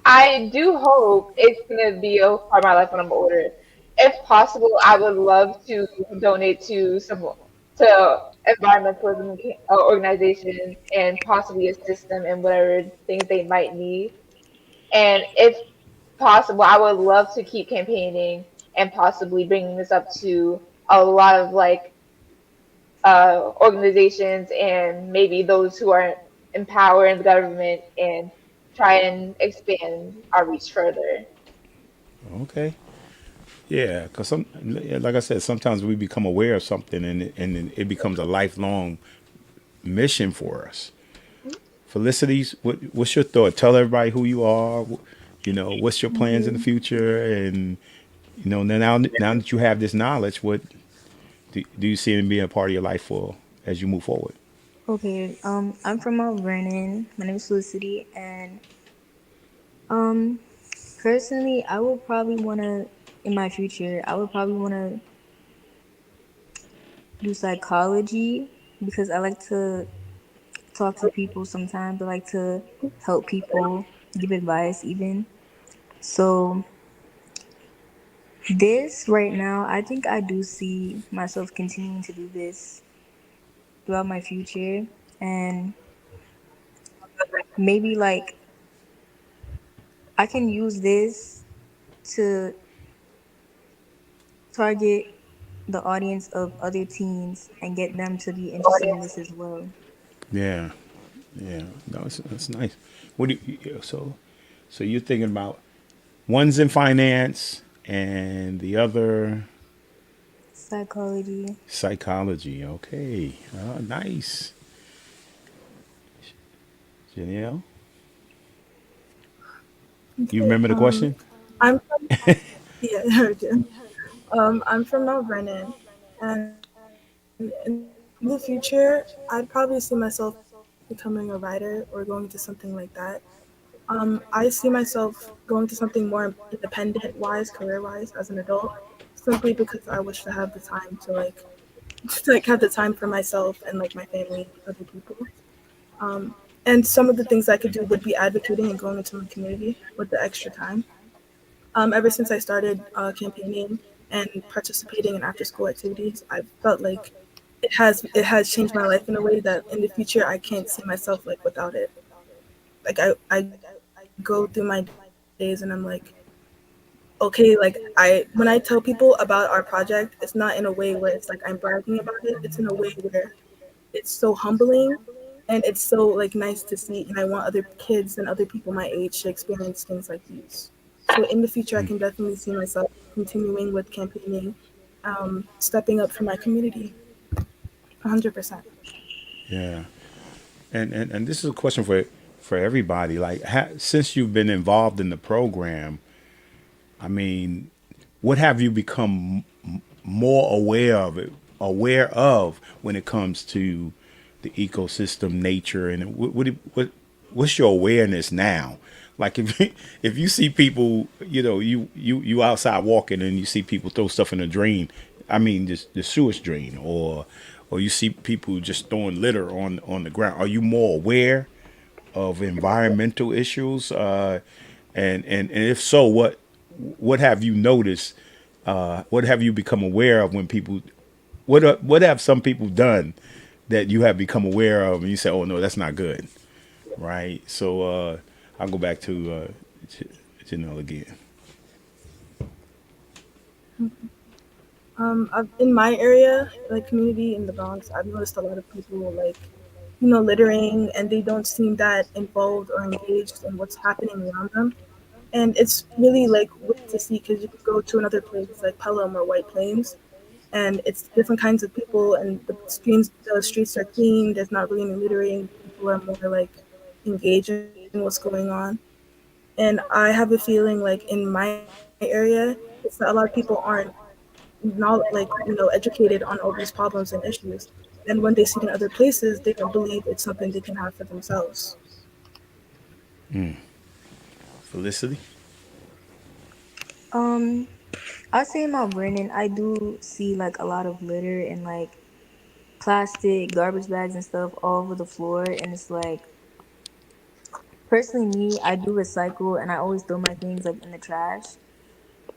I do hope it's gonna be a part of my life when I'm older. If possible, I would love to donate to some to environmentalism organizations and possibly assist them in whatever things they might need. And if possible, I would love to keep campaigning and possibly bringing this up to a lot of like organizations and maybe those who are in power in the government and try and expand our reach further. Okay. Yeah, because like I said, sometimes we become aware of something, and it becomes a lifelong mission for us. Felicities, what's your thought? Tell everybody who you are. What's your plans in the Okay. future, and now that you have this knowledge, what do you see it being a part of your life for as you move forward? Okay. I'm from Mount Vernon. My name is Felicity, and um, personally, I would probably wanna in my future. I would probably wanna do psychology because I like to talk to people sometimes. I like to help people, give advice even. So this right now, I think I do see myself continuing to do this throughout my future, and maybe like I can use this to target the audience of other teens and get them to be interested in this as well. Yeah, yeah. No, that's nice. What do you, so you're thinking about one's in finance and the other Psychology. psychology. Okay, nice. Janelle, you Okay. remember the question? I'm from, yeah, I do. I'm from Mount Vernon, and in the future, I'd probably see myself becoming a writer or going into something like that. I see myself going to something more independent wise, career wise, as an adult, simply because I wish to have the time to to have the time for myself and like my family, other people. Um, and some of the things I could do would be advocating and going into my community with the extra time. Ever since I started campaigning and participating in after school activities, I felt like it has changed my life in a way that in the future I can't see myself like without it. Like I go through my days and I'm like, okay, like when I tell people about our project, it's not in a way where it's like I'm bragging about it. It's in a way where it's so humbling and it's so like nice to see, and I want other kids and other people my age to experience things like these. So in the future, I can definitely see myself continuing with campaigning, stepping up for my community, 100%. Yeah, and this is a question for everybody. Like, since you've been involved in the program, I mean, what have you become more aware of when it comes to the ecosystem, nature, and what's your awareness now? Like if you see people, you outside walking and you see people throw stuff in a drain, I mean, just the sewage drain, or you see people just throwing litter on the ground. Are you more aware of environmental issues? And if so, what have you noticed? What have you become aware of when people? What have some people done that you have become aware of, and you say, "Oh no, that's not good," right? So I'll go back to Janelle again. In my area, like community in the Bronx, I've noticed a lot of people like, littering, and they don't seem that involved or engaged in what's happening around them. And it's really like weird to see because you could go to another place like Pelham or White Plains, and it's different kinds of people, and the streets are clean. There's not really any littering. People are more like engaged in what's going on. And I have a feeling like in my area, it's that a lot of people aren't not like educated on all these problems and issues. And when they see it in other places, they don't believe it's something they can have for themselves. Felicity. Um, I say in Mount Vernon, I do see like a lot of litter and like plastic, garbage bags and stuff all over the floor, and it's like personally me, I do recycle and I always throw my things like in the trash.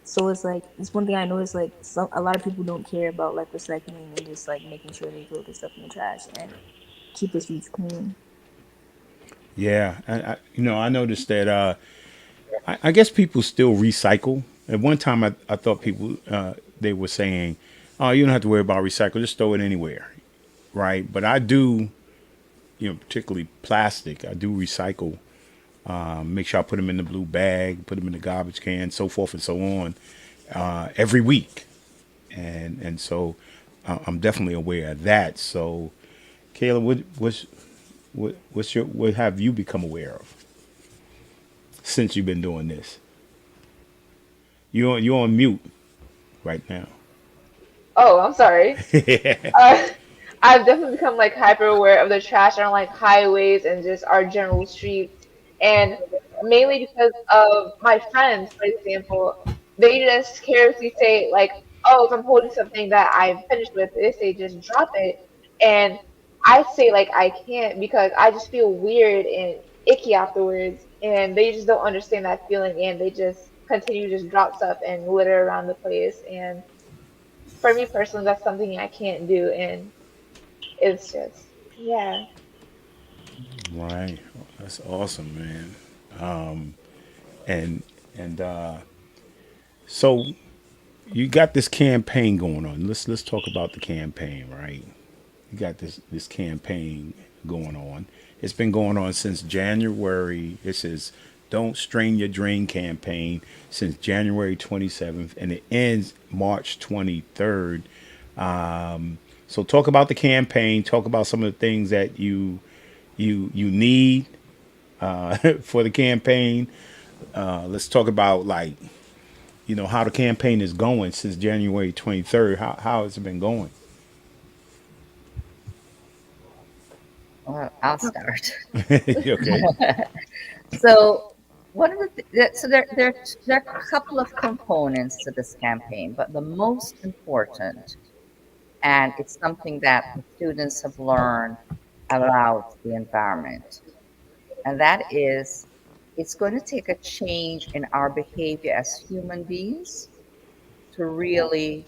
So it's like it's one thing I noticed like a lot of people don't care about like recycling and just like making sure they throw their stuff in the trash and keep the streets clean. Yeah, I noticed that. I guess people still recycle. At one time, I thought people they were saying, "Oh, you don't have to worry about recycle; just throw it anywhere." Right? But I do, particularly plastic. I do recycle. Make sure I put them in the blue bag, put them in the garbage can, so forth and so on, every week. And so I'm definitely aware of that. So, Kayla, what have you become aware of since you've been doing this? You're on mute right now. Oh, I'm sorry. Uh, I've definitely become like hyper aware of the trash on like highways and just our general streets, and mainly because of my friends, for example, they just carelessly say like, "Oh, if I'm holding something that I've finished with," they say just drop it, and I say like I can't because I just feel weird and icky afterwards, and they just don't understand that feeling, and they just continue to just drop stuff and litter around the place. And for me personally, that's something I can't do, and it's just yeah. Right. That's awesome, man. And and so you got this campaign going on. Let's talk about the campaign, right? You got this campaign going on. It's been going on since January. It says "Don't Strain Your Drain" campaign since January 27th, and it ends March 23rd. So talk about the campaign. Talk about some of the things that you need for the campaign. Let's talk about like how the campaign is going since January 23rd. How has it been going? Well, I'll start. Okay. So one of so there are a couple of components to this campaign, but the most important, and it's something that the students have learned about the environment, and that is it's going to take a change in our behavior as human beings to really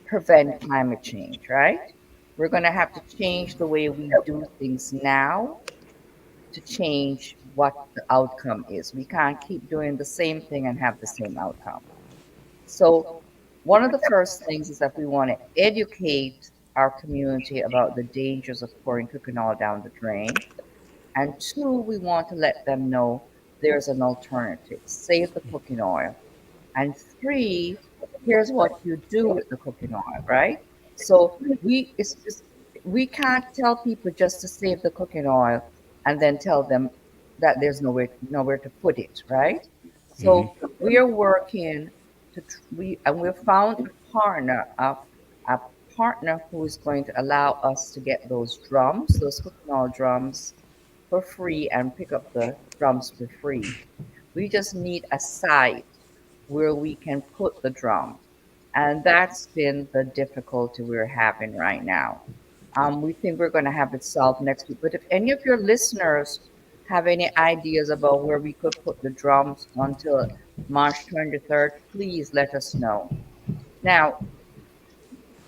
prevent climate change, right? We're going to have to change the way we do things now to change what the outcome is. We can't keep doing the same thing and have the same outcome. So, one of the first things is that we want to educate our community about the dangers of pouring cooking oil down the drain. And two, we want to let them know there's an alternative. Save the cooking oil. And three, here's what you do with the cooking oil, right? So we can't tell people just to save the cooking oil and then tell them that there's nowhere to put it, right? So we are working we've found a partner who is going to allow us to get those cooking oil drums for free and pick up the drums for free. We just need a site where we can put the drum. And that's been the difficulty we're having right now. We think we're going to have it solved next week. But if any of your listeners have any ideas about where we could put the drums until March 23rd, please let us know. Now,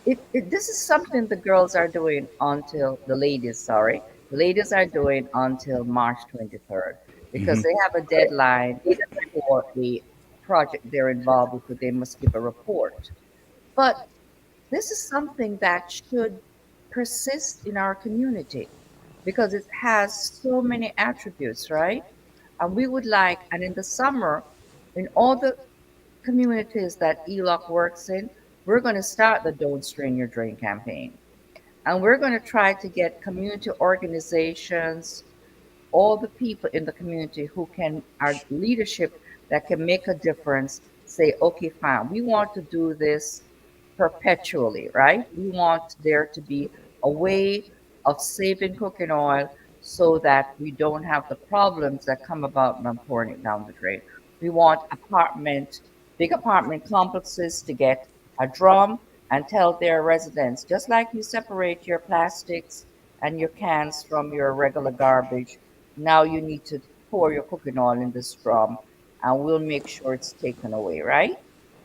this is something the girls are doing until the ladies, sorry, the ladies are doing until March 23rd because they have a deadline for a project they're involved with, where they must give a report. But this is something that should persist in our community because it has so many attributes, right? And we would like, and in the summer, in all the communities that ELOC works in, we're going to start the Don't Strain Your Drain campaign. And we're going to try to get community organizations, all the people in the community who can, our leadership that can make a difference, say, okay, fine, we want to do this perpetually, right? We want there to be a way of saving cooking oil so that we don't have the problems that come about when pouring it down the drain. We want big apartment complexes to get a drum and tell their residents, just like you separate your plastics and your cans from your regular garbage, now you need to pour your cooking oil in this drum and we'll make sure it's taken away, right?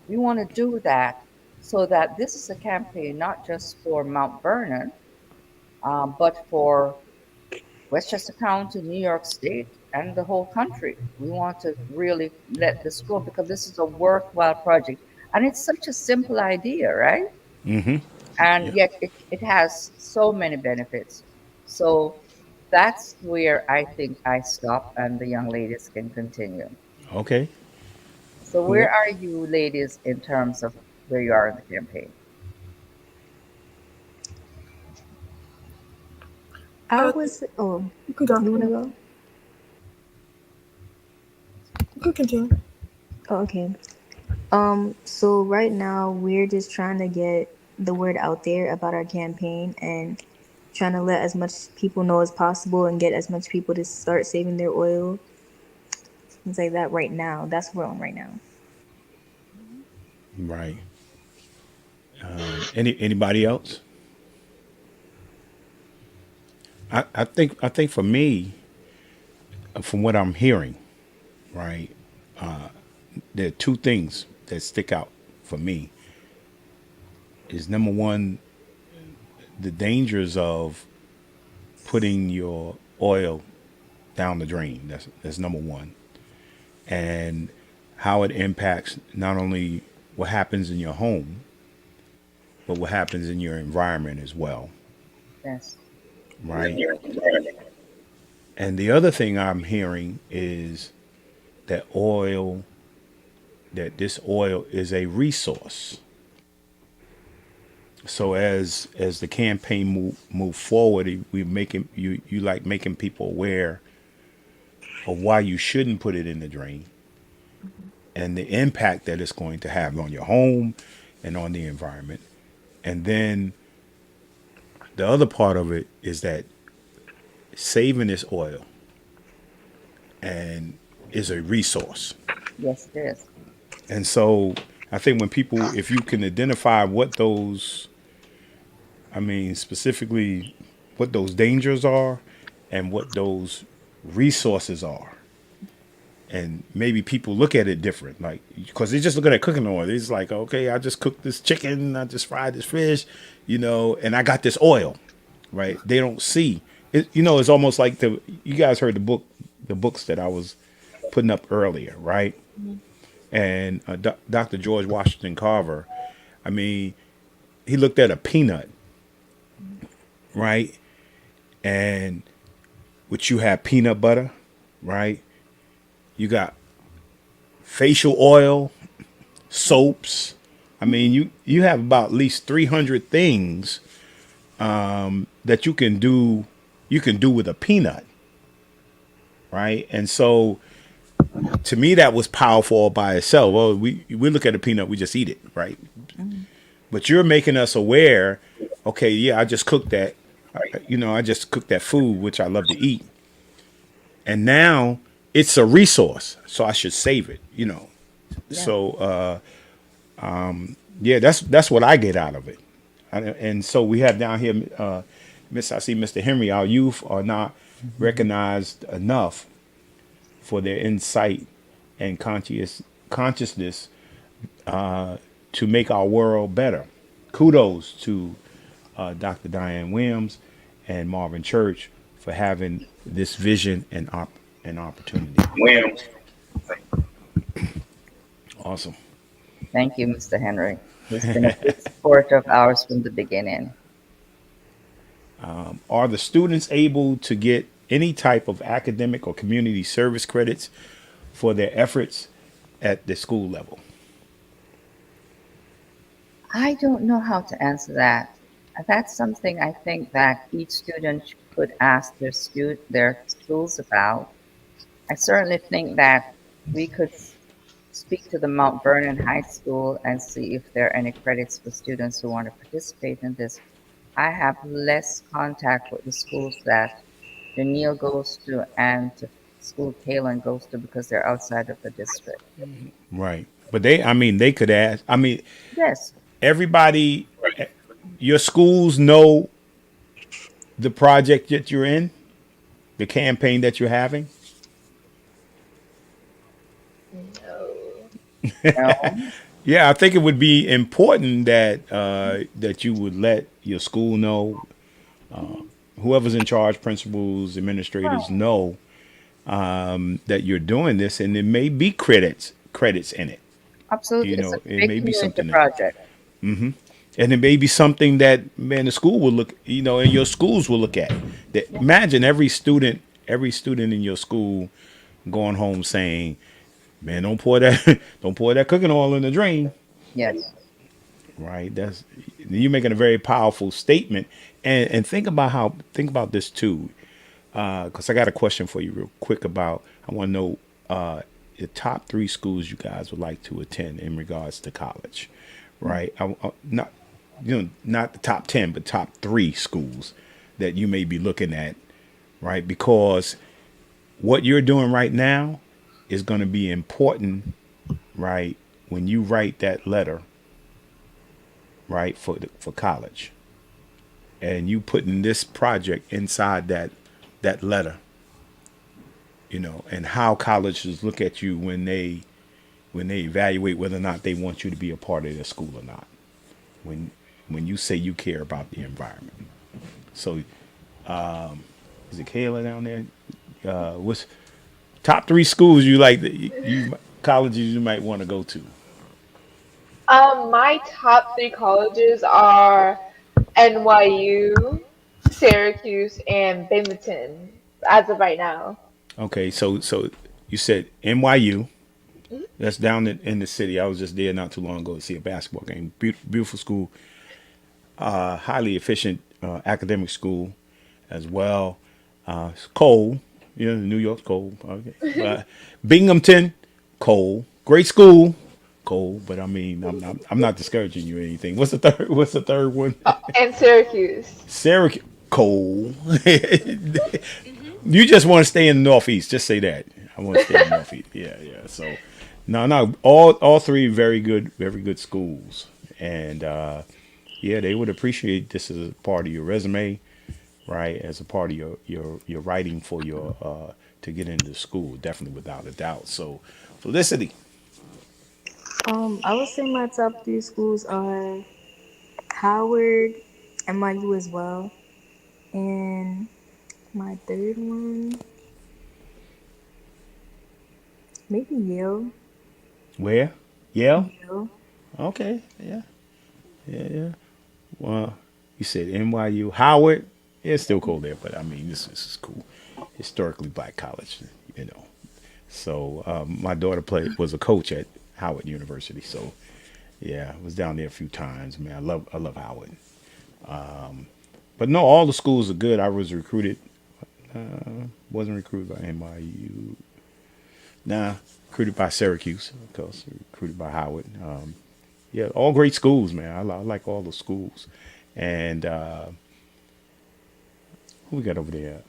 We want to do that so that this is a campaign not just for Mount Vernon, but for Westchester County, New York State, and the whole country. We want to really let this go because this is a worthwhile project. And it's such a simple idea, right? And Yeah. yet it has so many benefits. So that's where I think I stop and the young ladies can continue. Okay. So Who? where are you ladies in terms of where you are in the campaign? I Uh, was. Oh, you can go. you wanna go? You can continue. Oh, okay. So right now we're just trying to get the word out there about our campaign and trying to let as much people know as possible and get as much people to start saving their oil. Things like that right now. That's where we're on right now. Right. Anybody else? I think for me, from what I'm hearing, right, there are two things that stick out for me. Is number one, the dangers of putting your oil down the drain. That's number one, and how it impacts not only what happens in your home, but what happens in your environment as well, Yes. right? And the other thing I'm hearing is that oil, that this oil is a resource. So as the campaign move forward, we making you like making people aware of why you shouldn't put it in the drain and the impact that it's going to have on your home and on the environment. And then the other part of it is that saving this oil and is a resource. Yes, it is. And so I think when people, if you can identify what those, I mean, specifically what those dangers are and what those resources are, and maybe people look at it different, like, because they just look at cooking oil. It's like, okay, I just cooked this chicken, I just fried this fish, and I got this oil, right? They don't see it. It's almost like you guys heard the books that I was putting up earlier, right? And Dr. George Washington Carver, I mean, he looked at a peanut, right? And which you have peanut butter, right? You got facial oil, soaps. I mean, you have about at least 300 things that you can do. You can do with a peanut, right? And so, to me, that was powerful all by itself. Well, we look at a peanut, we just eat it, right? But you're making us aware. Okay, yeah, I just cooked that. I just cooked that food, which I love to eat, and now it's a resource, so I should save it. Yeah. So, yeah, that's what I get out of it. And so we have down here, I see Mr. Henry. Our youth are not recognized enough for their insight and consciousness to make our world better. Kudos to Dr. Diane Williams and Marvin Church for having this vision and opportunity. Williams. Awesome. Thank you, Mr. Henry. He's been a big support of ours from the beginning. Are the students able to get any type of academic or community service credits for their efforts at the school level? I don't know how to answer that. That's something I think that each student could ask their schools about. I certainly think that we could speak to the Mount Vernon High School and see if there are any credits for students who want to participate in this. I have less contact with the schools that Daniil goes to and the school Kaylin goes to because they're outside of the district. Right. But they could ask. I mean, Yes. Everybody, your schools know the project that you're in, the campaign that you're having. No. Yeah, I think it would be important that that you would let your school know, whoever's in charge, principals, administrators, know that you're doing this, and there may be credits in it. Absolutely. It's a It big may be community something project. And it may be something that the school will look, and your schools will look at. That imagine every student in your school going home saying, "Man, don't pour that cooking oil in the drain." Yes. Right. You're making a very powerful statement, and think about this too, because I got a question for you real quick about. I want to know the top 3 schools you guys would like to attend in regards to college, right? Not the top 10, but top 3 schools that you may be looking at, right? Because what you're doing right now is going to be important, right? When you write that letter, right, for college, and you putting this project inside that letter, and how colleges look at you when they evaluate whether or not they want you to be a part of their school or not. When when you say you care about the environment. So, is it Kayla down there? What's top three schools you like that you colleges you might want to go to? My top three colleges are NYU, Syracuse, and Binghamton as of right now. Okay, so you said NYU. Mhm. That's down in the city. I was just there not too long ago to see a basketball game. Beautiful school, highly efficient academic school as well. It's cold, New York's cold. Okay, Binghamton, cold. Great school, cold. But I mean, I'm not discouraging you or anything. What's the third? What's the third one? And Syracuse. Syracuse, cold. You just want to stay in the Northeast. Just say that. I want to stay in the Northeast. Yeah, yeah. So, no, no. All three very good schools, and yeah, they would appreciate this as a part of your resume, right? As a part of your writing for your to get into school, definitely without a doubt. So, Felicity. I would say my top three schools are Howard, NYU as well, and my third one, maybe Yale. Where? Yale. Yale. Okay. Yeah. Yeah. Yeah. Well, you said NYU, Howard. Yeah, it's still cold there, but I mean, this is cool. Historically black college, you know. So my daughter was a coach at Howard University. So yeah, I was down there a few times. Man, I love Howard. But no, all the schools are good. I was recruited. Wasn't recruited by NYU. Nah, recruited by Syracuse, of course. Recruited by Howard. Yeah, all great schools, man. I like all the schools. And who we got over there?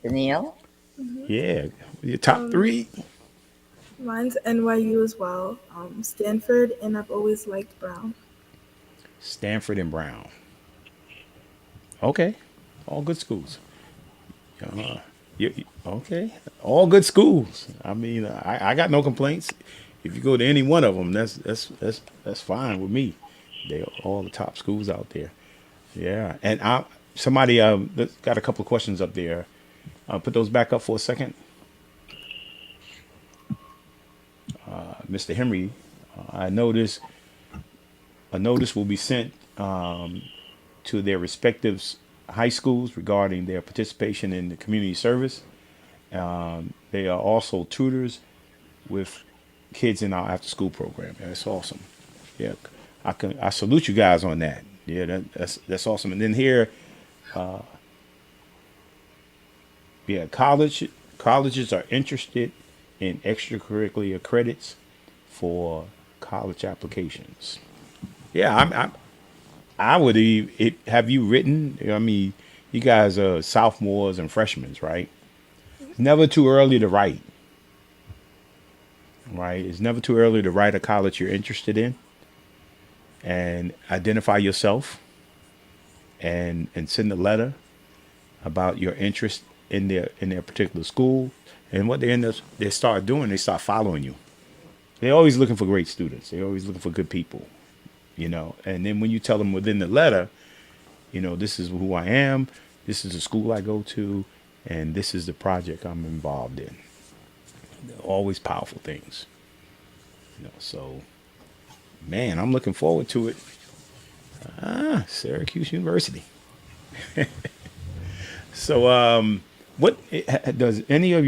Danielle? Yeah, your top three. Mine's NYU as well. Stanford, and I've always liked Brown. Stanford and Brown. Okay, all good schools. Okay, all good schools. I mean, I got no complaints. If you go to any one of them, that's fine with me. They are all the top schools out there. Yeah, and somebody got a couple of questions up there. Put those back up for a second, Mr. Henry. I noticed a notice will be sent to their respective high schools regarding their participation in the community service. They are also tutors with kids in our after school program. Yeah, that's awesome. Yeah, I salute you guys on that. Yeah, that's awesome. And then here, yeah, colleges are interested in extracurricular credits for college applications. Yeah, I would have you written. I mean, you guys are sophomores and freshmen, right? It's never too early to write, right? It's never too early to write a college you're interested in and identify yourself and send a letter about your interest in their particular school. And what they start doing, they start following you. They're always looking for great students. They're always looking for good people, And then when you tell them within the letter, this is who I am, this is the school I go to, and this is the project I'm involved in. They're always powerful things. So man, I'm looking forward to it. Syracuse University. So what does any of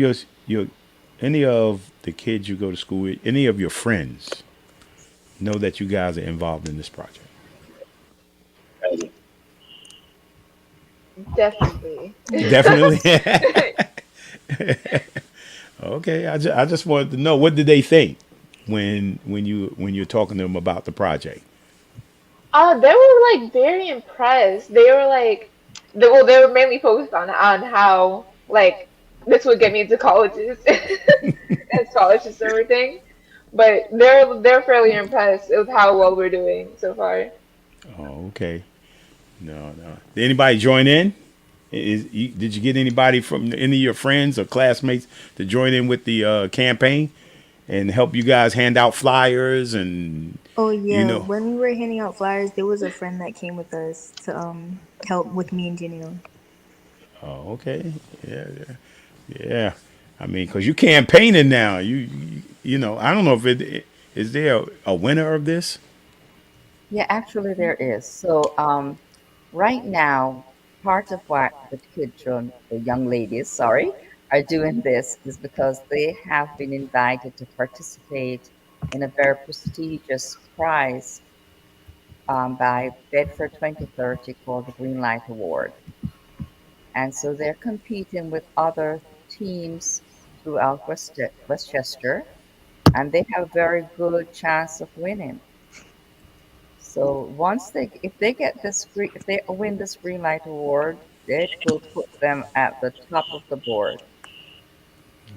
the kids you go to school with, any of your friends know that you guys are involved in this project? Definitely. Definitely. Okay, I just wanted to know, what did they think when you're talking to them about the project? They were like very impressed. They were like, they were mainly focused on how like this would get me into colleges and scholarships and everything. But they're fairly impressed with how well we're doing so far. Oh, okay. No, no. Did anybody join in? Did you get anybody from any of your friends or classmates to join in with the campaign and help you guys hand out flyers and Oh you yeah, know? when we were handing out flyers, there was a friend that came with us to help with me and Janelle. Oh, okay. Yeah, yeah, yeah. I mean, because you campaigning now. You know. I don't know if it is there a winner of this. Yeah, actually there is. So right now, part of what the children, the young ladies, sorry, are doing this is because they have been invited to participate in a very prestigious prize by Bedford 2030 called the Green Light Award. And so they're competing with other teams throughout Westchester, and they have a very good chance of winning. So if they get if they win this Green Light Award, it will put them at the top of the board.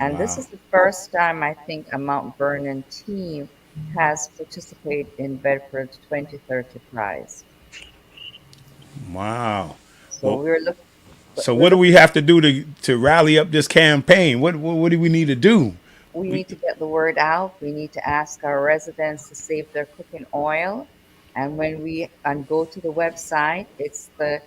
And this Wow, is the first time I think a Mount Vernon team has participated in Bedford's 2030 prize. wow. So Well, so we're what do we looking have to do to rally up this campaign? What do we need to do? We We, need to get the word out. We need to ask our residents to save their cooking oil. And when we go to the website, it's the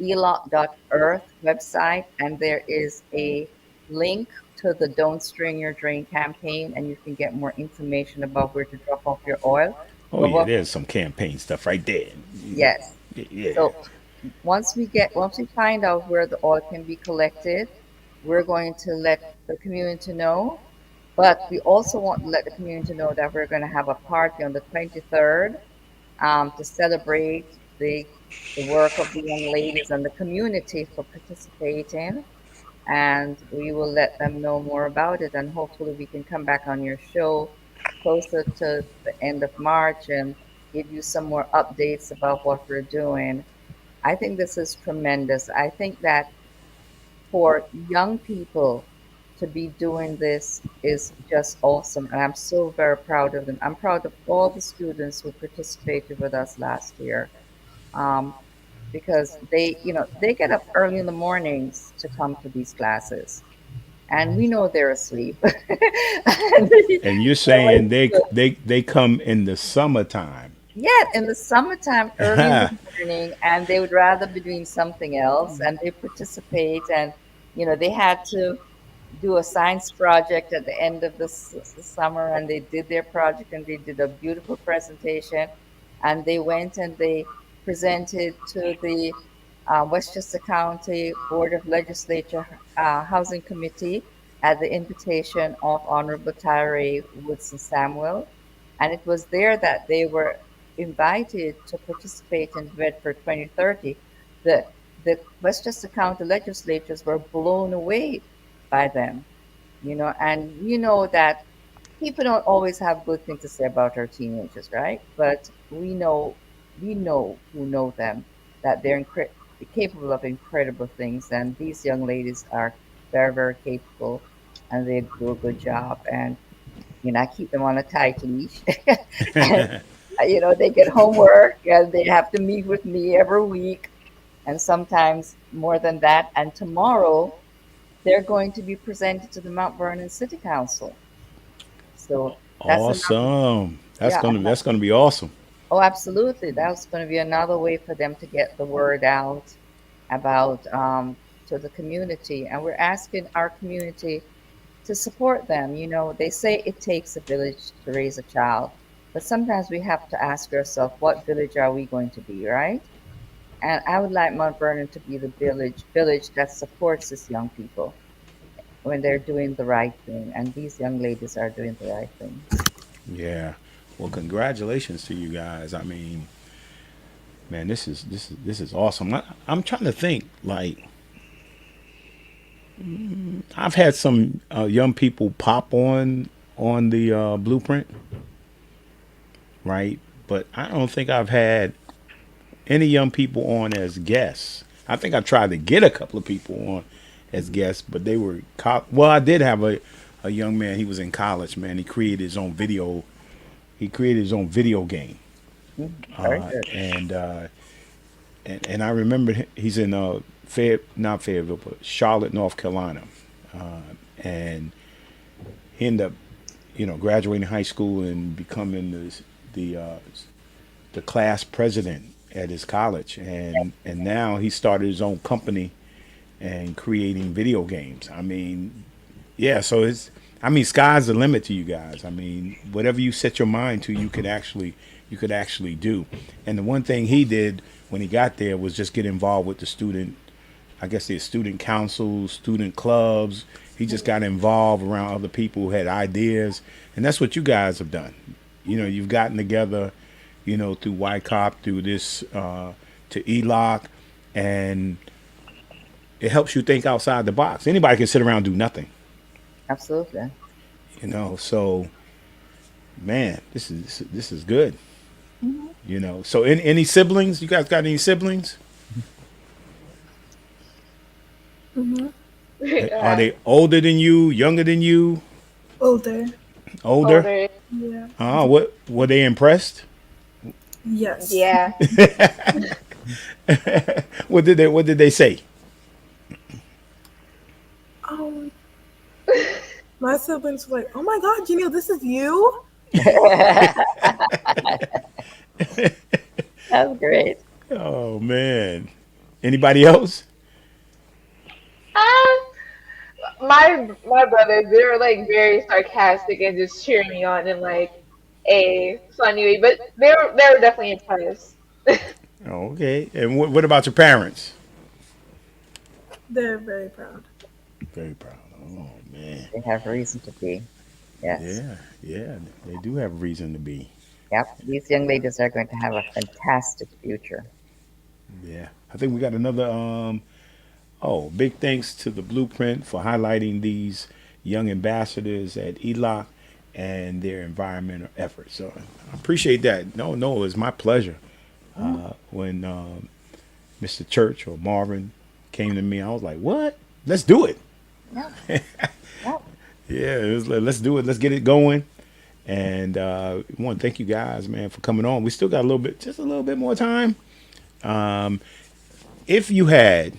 elot.earth website, and there is a link to the Don't String Your Drain campaign, and you can get more information about where to drop off your oil. oh But yeah, what, there's some campaign stuff right there. yes. Yeah. So once we find out where the oil can be collected, we're going to let the community know, but we also want to let the community know that we're going to have a party on the 23rd to celebrate the work of the young ladies and the community for participating. And we will let them know more about it. And hopefully, we can come back on your show closer to the end of March and give you some more updates about what we're doing. I think this is tremendous. I think that for young people to be doing this is just awesome. And I'm so very proud of them. I'm proud of all the students who participated with us last year. Um, because they get up early in the mornings to come to these classes. And we know they're asleep. And And you're it's saying good. they come in the summertime. Yeah, in the summertime, early in the morning, and they would rather be doing something else, and they participate, and they had to do a science project at the end of the summer, and they did their project, and they did a beautiful presentation, and they went and they presented to the Westchester County Board of Legislature Housing Committee at the invitation of Honorable Tyree Woodson Samuel, and it was there that they were invited to participate in Bedford 2030. The the Westchester County legislatures were blown away by them, and we know that people don't always have good things to say about our teenagers, right? But we know who know them that they're capable of incredible things, and these young ladies are very, very capable, and they do a good job. And I keep them on a tight leash, and they get homework, and they have to meet with me every week, and sometimes more than that. And tomorrow they're going to be presented to the Mount Vernon City Council. So that's another, Awesome. yeah. That's gonna be awesome. Oh, absolutely. That's going to be another way for them to get the word out about to the community. And we're asking our community to support them. They say it takes a village to raise a child, but sometimes we have to ask ourselves, what village are we going to be, right? And I would like Mount Vernon to be the village that supports these young people when they're doing the right thing. And these young ladies are doing the right thing. Yeah. Well, congratulations to you guys. I mean, man, this is awesome. I'm trying to think. Like, I've had some young people pop on the blueprint, right? But I don't think I've had any young people on as guests. I think I tried to get a couple of people on as guests, but they were well. I did have a young man. He was in college. Man, he created his own video. He created his own video game, Very good. and and I remember he's in not Fayetteville, but Charlotte, North Carolina, and he ended up, graduating high school and becoming the class president at his college, and now he started his own company and creating video games. I mean, yeah, so sky's the limit to you guys. I mean, whatever you set your mind to, you could actually do. And the one thing he did when he got there was just get involved with the student, I guess the student councils, student clubs. He just got involved around other people who had ideas, and that's what you guys have done. You've gotten together, through YCOP, through this to ELOC, and it helps you think outside the box. Anybody can sit around and do nothing, Absolutely. So, man, this is good. So any siblings? You guys got any siblings? Mm-hmm. Are they older than you, younger than you, Older. older? Older. Yeah. What were they impressed? Yes. Yeah. What did they say? Um, my siblings were like, "Oh my God, Janelle, this is you." That's great. Oh man. Anybody else? Um, my brothers, they were like very sarcastic and just cheering me on in like a funny way, but they were definitely impressed. Oh, okay. And what about your parents? They're very proud. Very proud. Oh man. They have reason to be. Yes. Yeah, yeah. They do have reason to be. Yep. These young ladies are going to have a fantastic future. Yeah. I think we got another big thanks to the Blueprint for highlighting these young ambassadors at ELOC and their environmental efforts. So I appreciate that. No, it was my pleasure. When Mr. Church or Marvin came to me, I was like, "What? Let's do it." Yep. Yep. Yeah, let's do it. Let's get it going. And we want to thank you guys, man, for coming on. We still got just a little bit more time. Um, if you had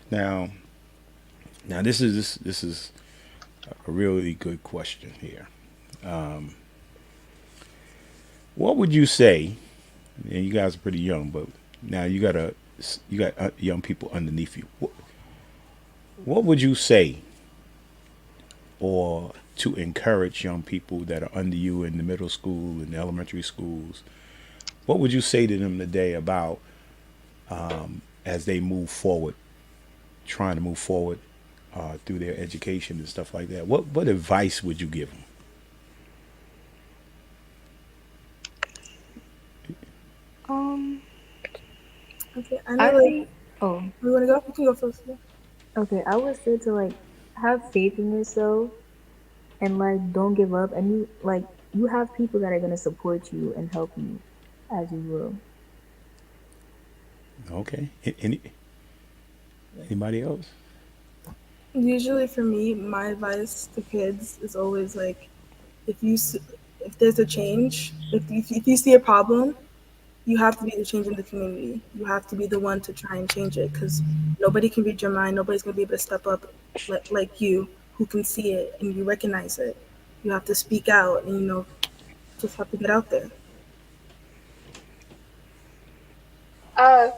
now, this is a really good question here. Um, what would you say? And you guys are pretty young, but now you got young people underneath you. What would you say, or to encourage young people that are under you in the middle school and elementary schools? What would you say to them today about as they move forward, trying to move forward through their education and stuff like that? What advice would you give them? Um, Okay, I I know. Like, think, oh, we want to go. You can go first. Yeah. okay, I would say to like have faith in yourself and like don't give up. And you have people that are gonna support you and help you as you grow. Okay. Anybody else? Usually, for me, my advice to kids is always like, if you s- if there's a change, if you see a problem, you have to be the change in the community. You have to be the one to try and change it because nobody can read your mind. Nobody's gonna be able to step up like you, who can see it and you recognize it. You have to speak out and just have to get out there.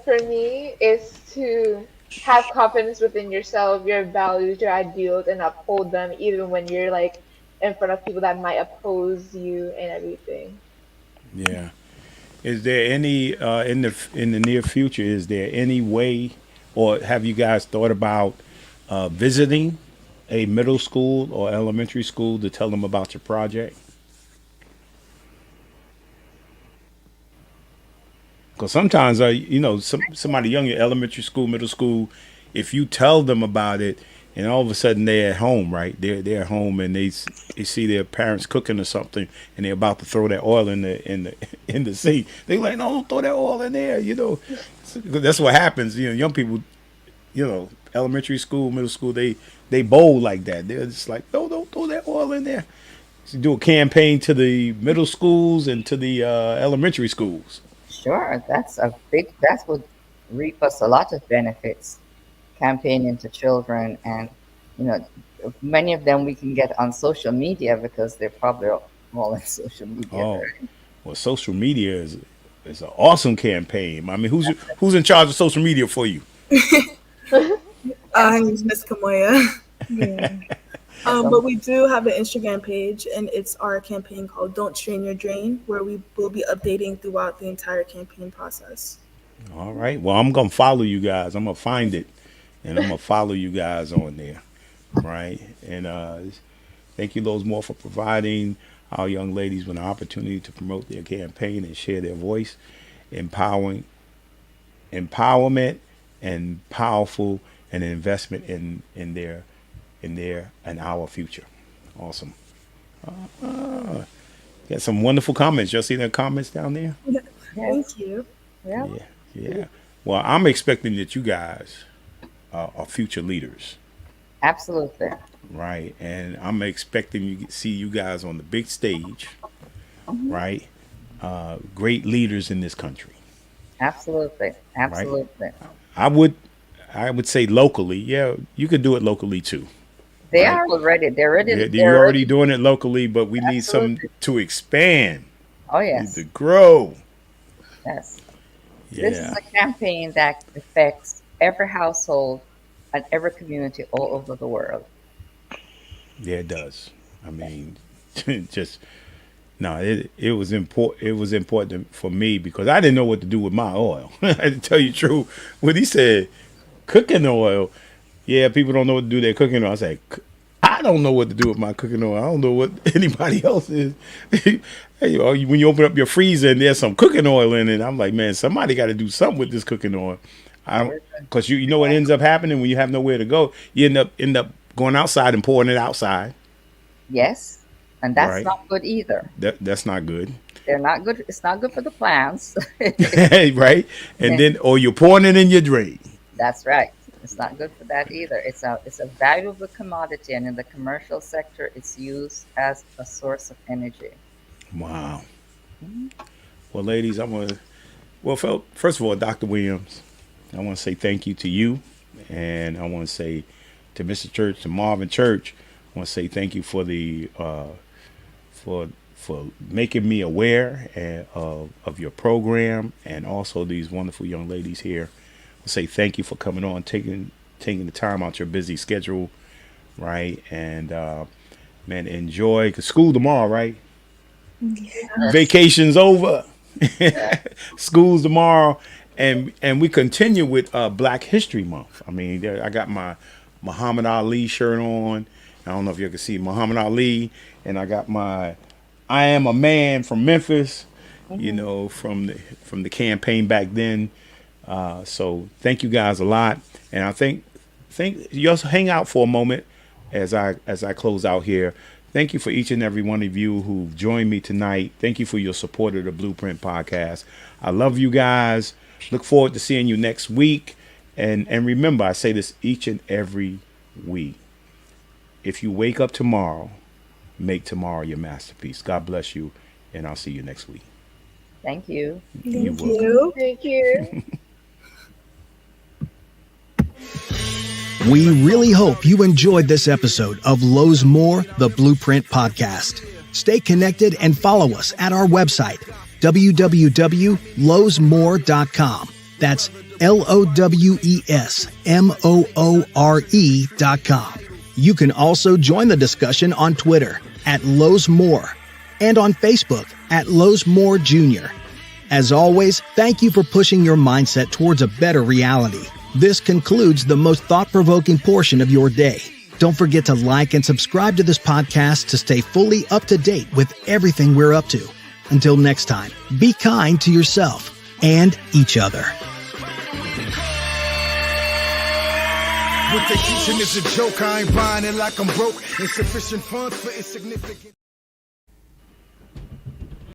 For me, it's to have confidence within yourself, your values, your ideals, and uphold them even when you're like in front of people that might oppose you and everything. Yeah. Is there any in the near future? Is there any way, or have you guys thought about visiting a middle school or elementary school to tell them about your project? Because sometimes, somebody young in elementary school, middle school, if you tell them about it, and all of a sudden they're at home, right? They're at home and they see their parents cooking or something, and they're about to throw that oil in the in the sink. They like, "No, don't throw that oil in there." That's what happens. Young people, elementary school, middle school, they bold like that. They're just like, "No, don't throw that oil in there." So do a campaign to the middle schools and to the elementary schools. Sure. That's a big. That's what reap us a lot of benefits campaigning to children, and you know, many of them we can get on social media because they're probably all on social media. Oh, Right? well, social media is an awesome campaign. I mean, who's in charge of social media for you? Her name's Miss Kamoya. Yeah. But we do have an Instagram page, and it's our campaign called Don't Strain Your Drain, where we will be updating throughout the entire campaign process. All right. Well, I'm gonna follow you guys. I'm gonna find it, and I'm gonna follow you guys on there, right? And thank you, Lowe's More, for providing our young ladies with an opportunity to promote their campaign and share their voice, empowering, empowerment, and powerful, and an investment in our future. Awesome. Got some wonderful comments. Y'all see the comments down there? Thank you. Yeah. Yeah, yeah. Well, I'm expecting that you guys are future leaders, Absolutely. right? And I'm expecting to see you guys on the big stage, right? Great leaders in this country. Absolutely. Absolutely. I would say locally. Yeah, you could do it locally too. They Right. are already. They're ready. You're already doing it locally, but we need some Absolutely. to expand, Oh need yes. to grow. Yes. This is Yeah, a campaign that affects every household and every community all over the world. yeah, it does. I mean, just no, it was important. It was important for me because I didn't know what to do with my oil. I had to tell you the truth. When he said cooking oil, yeah, people don't know what to do with their cooking oil. I said, I don't know what to do with my cooking oil. I don't know what anybody else is. Hey, when you open up your freezer and there's some cooking oil in it, I'm like, man, somebody got to do something with this cooking oil. Because you know what ends up happening when you have nowhere to go. You end up going outside and pouring it outside. Yes. And that's Right. not good either. That's not good. They're not good. It's not good for the plants. Right? And then, or you're pouring it in your drain. That's right. It's not good for that either. It's a valuable commodity, and in the commercial sector, it's used as a source of energy. Wow. Well, ladies, first of all, Dr. Williams, I want to say thank you to you. And I want to say to Mr. Church, to Marvin Church, I want to say thank you for the, for making me aware of your program, and also these wonderful young ladies here. I say thank you for coming on, taking the time out your busy schedule, right? And man, enjoy, 'cause school tomorrow, right? Vacation's over. School's tomorrow, and we continue with Black History Month. I mean, I got my Muhammad Ali shirt on. I don't know if you can see Muhammad Ali, and I got my I Am a Man from Memphis. You know, from the campaign back then. So thank you guys a lot, and I think you also hang out for a moment as I close out here. Thank you for each and every one of you who joined me tonight. Thank you for your support of the Blueprint Podcast. I love you guys. Look forward to seeing you next week. And remember, I say this each and every week. If you wake up tomorrow, make tomorrow your masterpiece. God bless you, and I'll see you next week. Thank you. You're Thank welcome. you. Thank you. We really hope you enjoyed this episode of Lowe's More, the Blueprint Podcast. Stay connected and follow us at our website, www.lowesmore.com. That's LOWESMOORE.com. You can also join the discussion on Twitter at Lowe's More and on Facebook at Lowe's More Jr. As always, thank you for pushing your mindset towards a better reality. This concludes the most thought-provoking portion of your day. Don't forget to like and subscribe to this podcast to stay fully up to date with everything we're up to. Until next time, be kind to yourself and each other. What they teaching is a joke. I ain't buying it like I'm broke. Insufficient funds for insignificant.